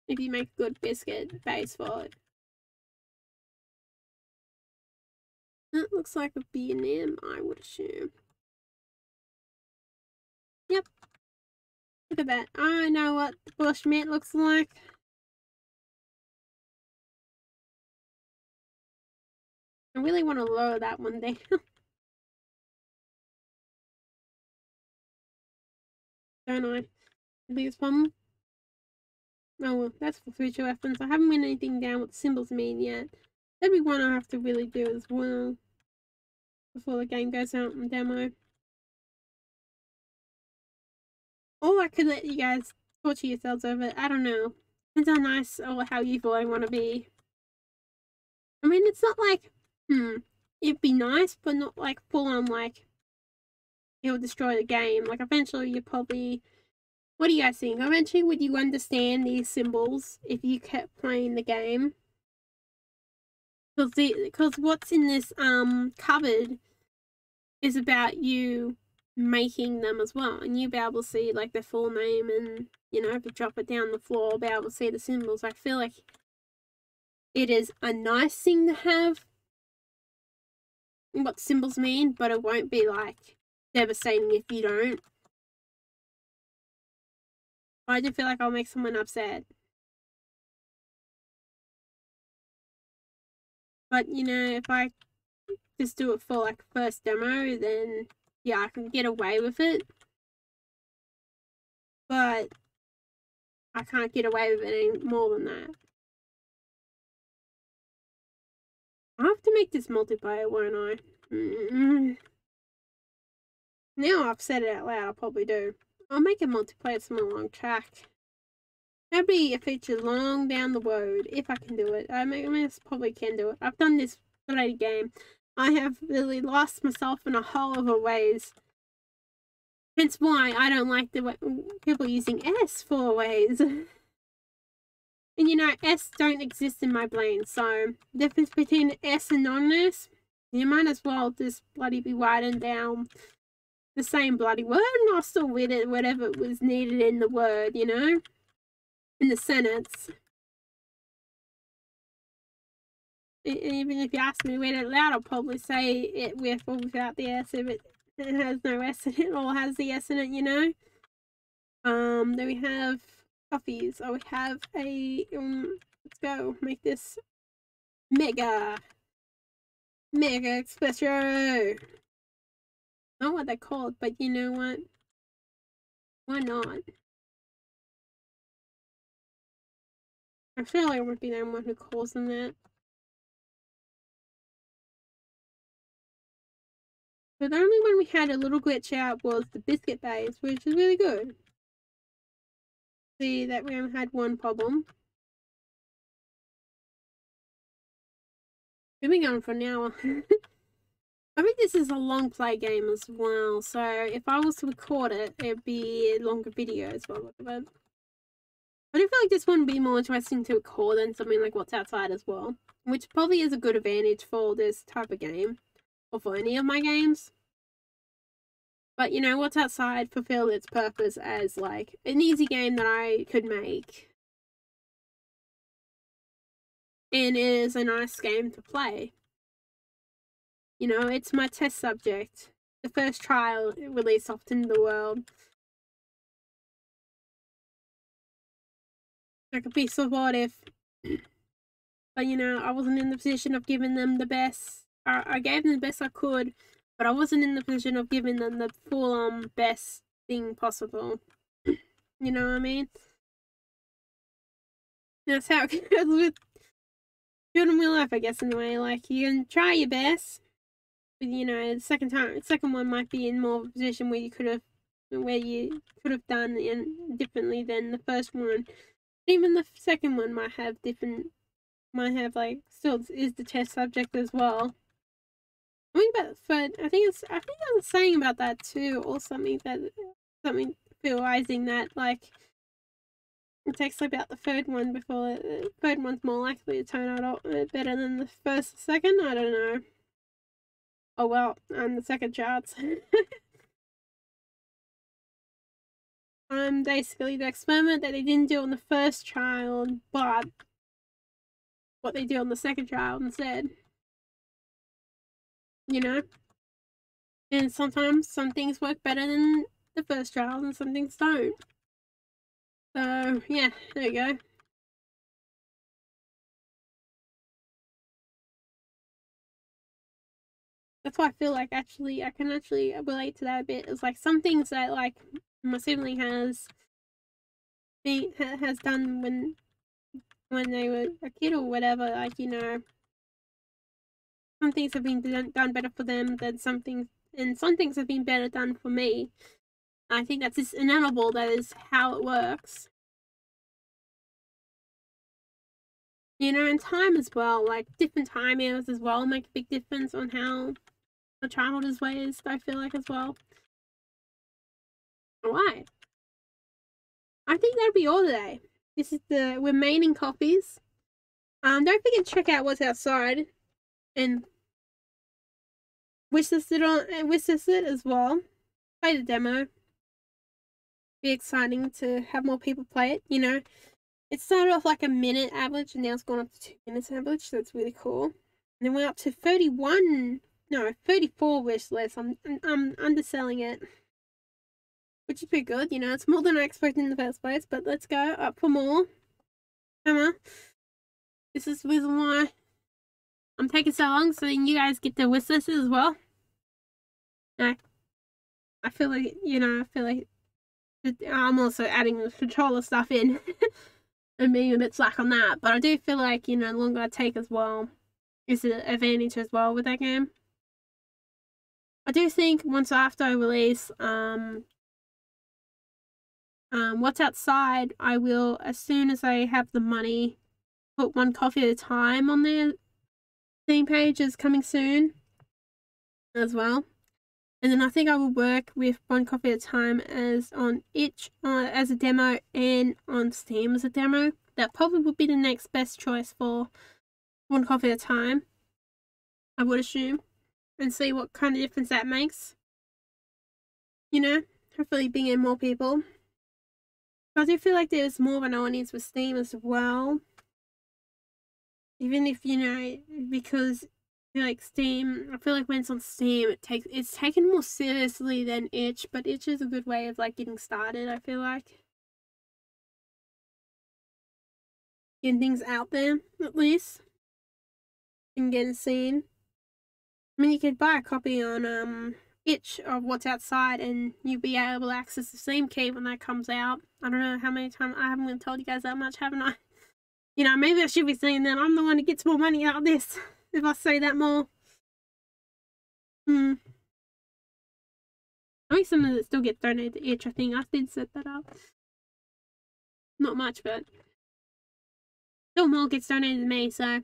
if you make a good biscuit base for it. That looks like a B&M, I would assume. Yep. Look at that. I know what the bush meat looks like. I really want to lower that one down. Don't I? The biggest problem? Oh well, that's for future weapons. I haven't written anything down what the symbols mean yet. That'd be one I have to really do as well before the game goes out and demo. Or I could let you guys torture yourselves over it. I don't know. Depends how nice or how evil I want to be. I mean, it's not like, it'd be nice, but not like full on like it will destroy the game. Like eventually you probably, what do you guys think? Eventually would you understand these symbols if you kept playing the game? Because what's in this cupboard is about you making them as well, and you'll be able to see like their full name, and you know, if you drop it down the floor, be able to see the symbols. I feel like it is a nice thing to have what symbols mean, but it won't be like devastating if you don't. I do feel like I'll make someone upset. But you know, if I just do it for like first demo, then yeah, I can get away with it. But I can't get away with it any more than that. I have to make this multiplayer, won't I? Now I've said it out loud, I'll probably do. I'll make a multiplayer somewhere along track. That'll be a feature long down the road, if I can do it. I mean, I probably can do it. I've done this bloody game. I have really lost myself in a whole other ways. Hence why I don't like the people using S for ways. And you know, S don't exist in my brain, so the difference between S and non-S, you might as well just bloody be writing down the same bloody word and I'll still read it whatever was needed in the word, you know? In the sentence. And even if you ask me to read it loud, I'll probably say it with or without the S if it has no S in it or has the S in it, you know? Then we have coffees. Oh, we have a, let's go, make this Mega Espresso. I don't know what they're called, but you know what? Why not? I feel like I would be the one who calls them that. But the only one we had a little glitch out was the biscuit base, which is really good. See that we only had one problem. We've been going for an hour. I think this is a long play game as well, so if I was to record it, it'd be a longer video as well. But I do feel like this one would be more interesting to record than something like What's Outside as well, which probably is a good advantage for this type of game, or for any of my games. But you know, What's Outside fulfilled its purpose as like an easy game that I could make. and it is a nice game to play. You know, it's my test subject. The first trial released off into the world. I could be supportive. But, you know, I wasn't in the position of giving them the best. I gave them the best I could, but I wasn't in the position of giving them the full-on best thing possible. You know what I mean? That's how it goes with good in real life, I guess, in a way. Like, you can try your best, but, you know, the second one might be in more of a position where you could have done it differently than the first one. Even the second one might have like, still is the test subject as well. I think I was saying about that too, or something realizing that, like, it takes about the third one before the third one's more likely to turn out better than the first or second. I don't know. Oh well, I'm the second chance. I'm basically the experiment that they didn't do on the first child, but what they do on the second child instead. You know? And sometimes some things work better than the first child and some things don't. So, yeah, there you go. That's why I feel like I can actually relate to that a bit. It's like some things that, like, my sibling has done when they were a kid or whatever, like, you know, some things have been done better for them than some things, and some things have been better done for me. I think that's just inevitable. That is how it works. You know, and time as well, like different time areas as well make a big difference on how a child is raised, I feel like, as well. Why? I think that'd be all today. This is the remaining copies. Don't forget to check out what's outside and wishlist it as well. Play the demo. Be exciting to have more people play it, you know. It started off like a minute average and now it's gone up to 2 minutes average, so that's really cool. And then we're up to 34 wish lists. I'm underselling it, which is pretty good, you know. It's more than I expected in the first place, but let's go up for more. Come on. This is the reason why I'm taking so long, so you guys get the wish list as well. I feel like, you know, I'm also adding the controller stuff in and being a bit slack on that, but I do feel like, you know, the longer I take as well is an advantage as well with that game. I do think once after I release what's outside, I will, as soon as I have the money, put one coffee at a time on their theme page is coming soon as well. And then I think I will work with one coffee at a time as on itch as a demo and on Steam as a demo. That probably would be the next best choice for one coffee at a time, I would assume, and see what kind of difference that makes. You know, hopefully bring in more people. I do feel like there's more of an audience with Steam as well. Even if, you know, because like Steam, I feel like when it's on Steam, it's taken more seriously than itch, but itch is a good way of like getting started, I feel like. Getting things out there, at least. And getting seen. I mean, you could buy a copy on itch of what's outside and you'll be able to access the Steam key when that comes out. I don't know how many times, I haven't really told you guys that much, haven't I? You know, maybe I should be saying that I'm the one who gets more money out of this, if I say that more. I think some of it still gets donated to itch, I think. I did set that up. Not much, but still more gets donated to me, so,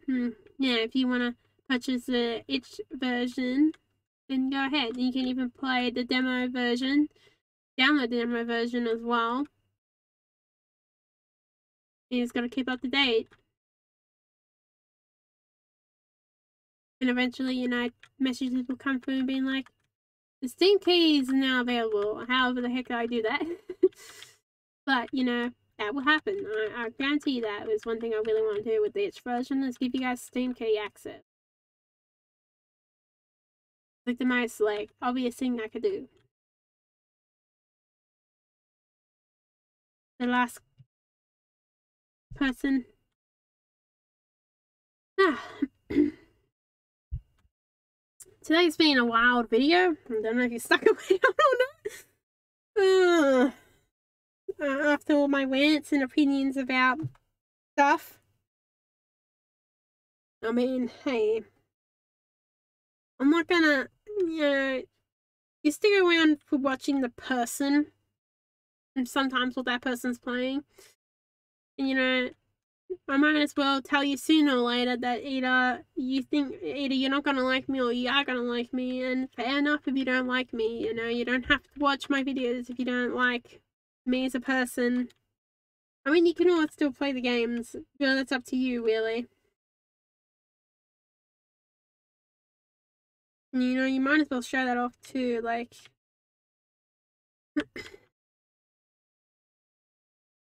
yeah, if you want to purchase the itch version, then go ahead. You can even play the demo version, download the demo version as well. You just gotta keep up to date. And eventually, you know, messages will come through being like, the Steam key is now available. However the heck do I do that? But, you know, that will happen. I guarantee you that. Is one thing I really want to do with the itch version is give you guys Steam key access. Like the most like obvious thing I could do. The last person. Today's been a wild video. I don't know if you stuck away or not. After all my rants and opinions about stuff. I mean, hey, I'm not gonna, you stick around for watching the person and sometimes what that person's playing. And, I might as well tell you sooner or later that either you're not gonna like me or you are gonna like me, and fair enough if you don't like me, you don't have to watch my videos if you don't like me as a person. I mean, you can always still play the games, but that's up to you, really. You might as well show that off too, like,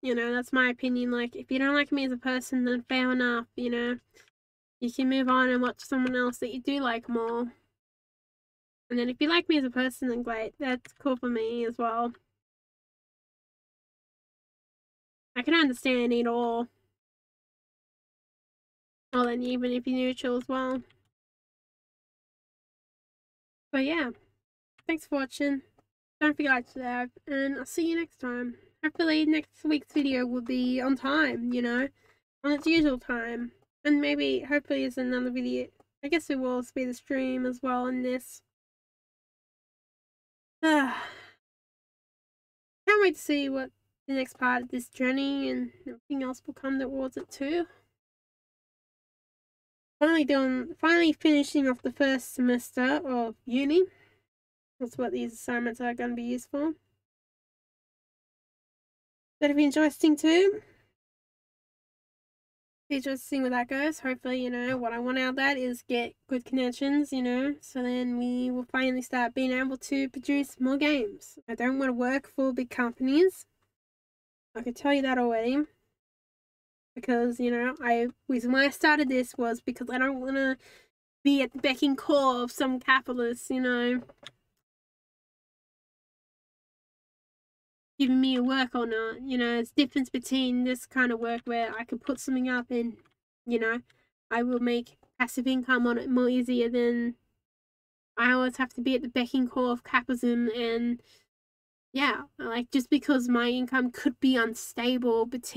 that's my opinion. Like, if you don't like me as a person, then fair enough, you can move on and watch someone else that you do like more. And then if you like me as a person, then great, that's cool for me as well. I can understand it all. Well, then even if you're neutral as well. But yeah, thanks for watching. Don't forget to subscribe, and I'll see you next time. Hopefully next week's video will be on time, on its usual time. And maybe, hopefully there's another video. I guess it will be the stream as well in this. Can't wait to see what the next part of this journey and everything else will come towards it too. Finally finishing off the first semester of uni. That's what these assignments are going to be used for. That'll be interesting too. Be interesting where that goes. Hopefully, what I want out of that is get good connections, so then we will finally start being able to produce more games. I don't want to work for big companies. I can tell you that already. Because, reason why I started this was because I don't want to be at the beck and call of some capitalists, giving me a work or not. It's difference between this kind of work where I can put something up and, I will make passive income on it more easier than I always have to be at the beck and call of capitalism. And yeah, like, just because my income could be unstable but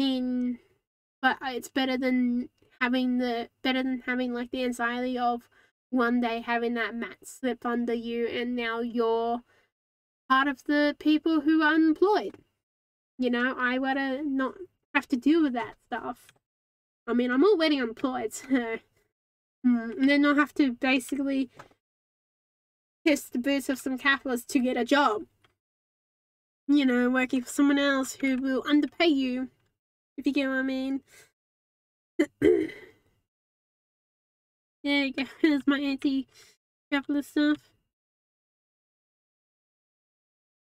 it's better than having like the anxiety of one day having that mat slip under you and now you're part of the people who are unemployed. I wanna not have to deal with that stuff. I mean, I'm already unemployed, so and then I'll have to basically kiss the boots of some capitalists to get a job. Working for someone else who will underpay you, if you get what I mean. There you go, here's my anti-capitalist stuff.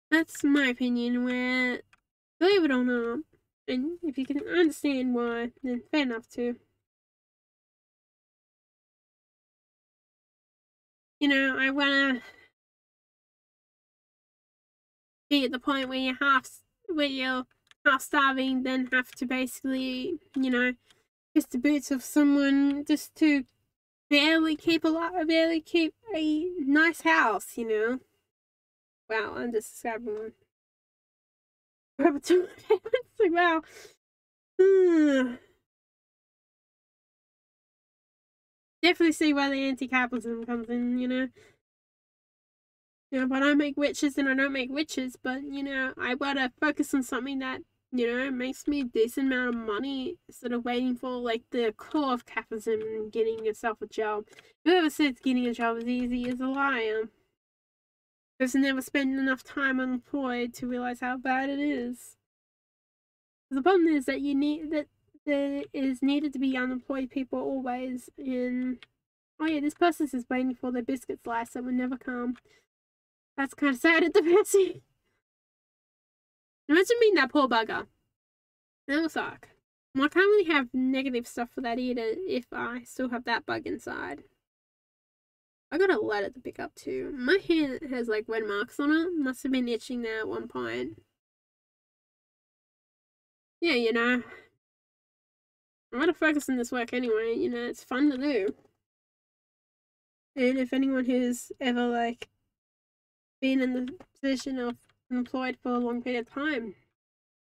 That's my opinion, where, believe it or not, and if you can understand why, then fair enough too. I wanna be at the point where you're half starving, then have to basically, kiss the boots of someone just to barely keep a nice house, Wow, I'm just describing to my parents. Like, wow. Definitely see why the anti-capitalism comes in, but I make witches and I don't make witches, but, I wanna focus on something that, makes me a decent amount of money instead of waiting for, like, the core of capitalism and getting yourself a job. Whoever says getting a job is easy is a liar. Because never spend enough time unemployed to realize how bad it is. The problem is that there is needed to be unemployed people always in. Oh yeah, this person's just waiting for their biscuit slice that will never come. That's kind of sad and depressing. Imagine being that poor bugger. That will suck. Well, I can't really have negative stuff for that either if I still have that bug inside. I got a letter to pick up too. My hand has like red marks on it. Must have been itching there at one point. Yeah, you know. I gotta focus on this work anyway, you know, it's fun to do. And if anyone who's ever like been in the position of employed for a long period of time,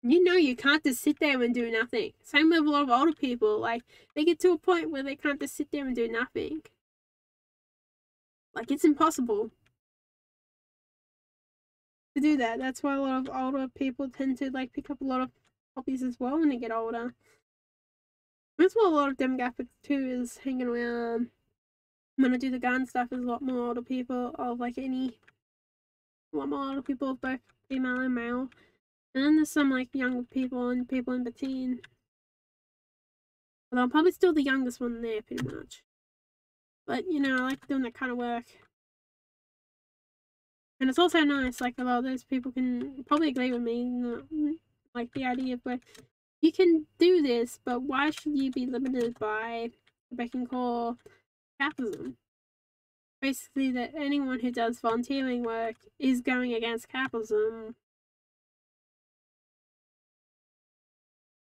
you know you can't just sit there and do nothing. Same with a lot of older people, like they get to a point where they can't just sit there and do nothing. Like it's impossible to do that. That's why a lot of older people tend to like pick up a lot of hobbies as well when they get older. That's what a lot of demographics too is hanging around. When I do the gun stuff, there's a lot more older people of like a lot more older people, both female and male. And then there's some like younger people and people in between. But I'm probably still the youngest one there, pretty much. But you know, I like doing that kind of work. And it's also nice, like a lot of those people can probably agree with me, like the idea of where you can do this, but why should you be limited by what they can call capitalism? Basically, that anyone who does volunteering work is going against capitalism.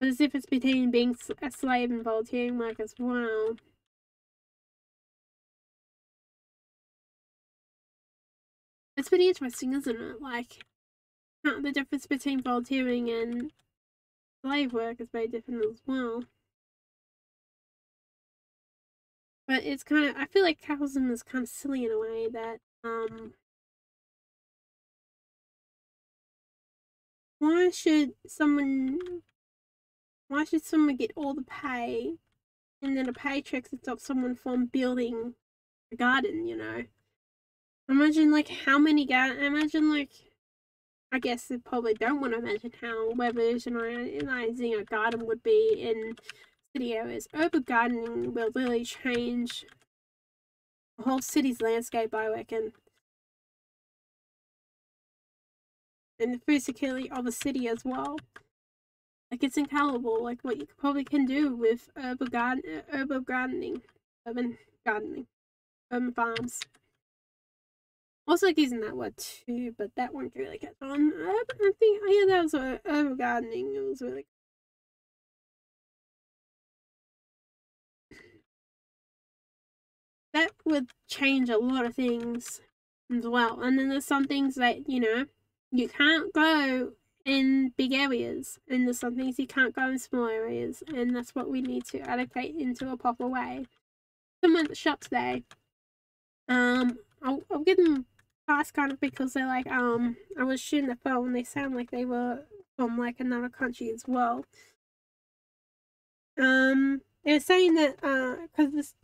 There's a difference between being a slave and volunteering work as well. It's pretty interesting, isn't it? Like, the difference between volunteering and slave work is very different as well. But it's kind of, I feel like capitalism is kind of silly in a way that, why should someone get all the pay and then a paycheck to stop someone from building a garden, you know? Imagine like how many imagine like, I guess they probably don't want to imagine how revolutionizing a garden would be in city areas. Urban gardening will really change the whole city's landscape, I reckon. And the food security of a city as well. Like it's incredible, like what you probably can do with urban gardening, urban farms. Also like using that word too, but that won't really get on. I think that was urban gardening. It was really. That would change a lot of things as well. And then there's some things that, you know, you can't go in big areas, and there's some things you can't go in small areas, and that's what we need to allocate into a proper way. Someone at the shop today, I'll give them pass kind of because they're like, I was shooting the phone, they sound like they were from like another country as well. They're saying that because this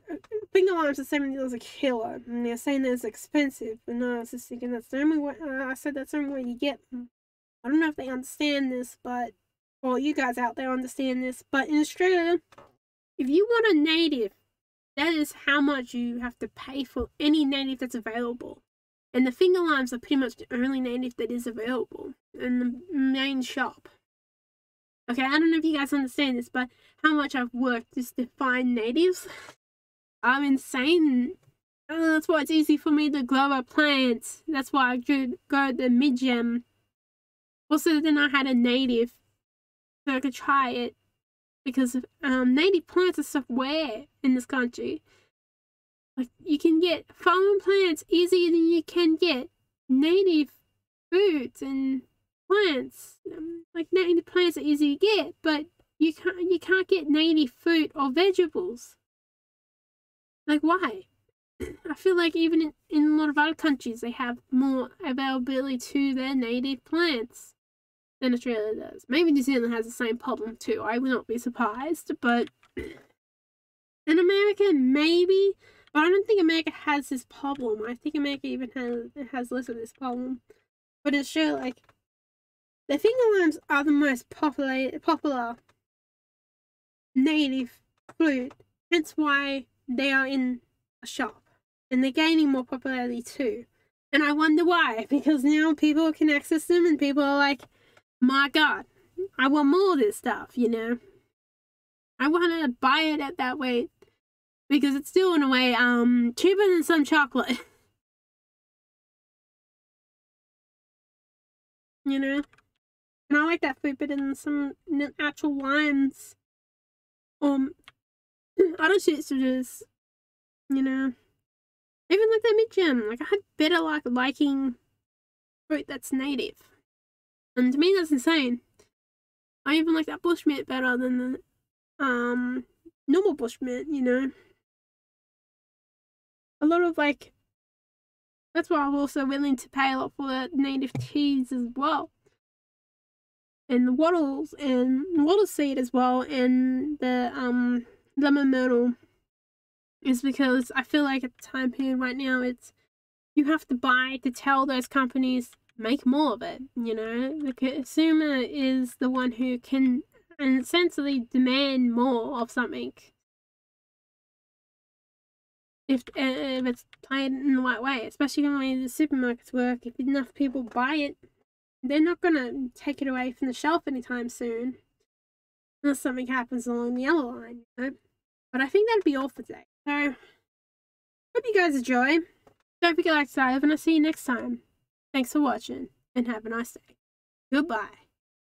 finger alarms are $70 a kilo, and they're saying that it's expensive. And I was just thinking that's the only way. I said that's the only way you get them. I don't know if they understand this, but well, you guys out there understand this. But in Australia, if you want a native, that is how much you have to pay for any native that's available. And the finger limes are pretty much the only native that is available in the main shop. Okay, I don't know if you guys understand this, but how much I've worked just to find natives. I'm insane. That's why it's easy for me to grow a plant. That's why I could go to mid-gem. Also, then I had a native, so I could try it. Because native plants are so rare in this country. Like, you can get foreign plants easier than you can get native foods and plants. Like, native plants are easy to get, but you can't get native fruit or vegetables. Like, why? I feel like even in a lot of other countries, they have more availability to their native plants than Australia does. Maybe New Zealand has the same problem too. I would not be surprised, but in America, maybe. But I don't think America has this problem. I think America even has less of this problem. But in Australia, like, the finger limes are the most popular native fruit. Hence why they are in a shop. And they're gaining more popularity too. And I wonder why. Because now people can access them and people are like, my God, I want more of this stuff, you know. I want to buy it at that weight because it's still in a way cheaper than some chocolate. You know? And I like that food better than some actual limes. Other shit to just, you know. Even like that mid-gem. Like I had better liking fruit that's native. And to me that's insane. I even like that bushmeat better than the normal bushmeat, you know. A lot of like, that's why I'm also willing to pay a lot for the native teas as well. And the wattles and wattle seed as well, and the lemon myrtle, is because I feel like at the time period right now it's you have to buy to tell those companies make more of it, you know. The consumer is the one who can and essentially demand more of something if it's played in the right way, especially when the way the supermarkets work. If enough people buy it, they're not gonna take it away from the shelf anytime soon unless something happens along the other line, you know. But I think that'd be all for today. So hope you guys enjoy. Don't forget to like, subscribe, and I'll see you next time. Thanks for watching and have a nice day. Goodbye.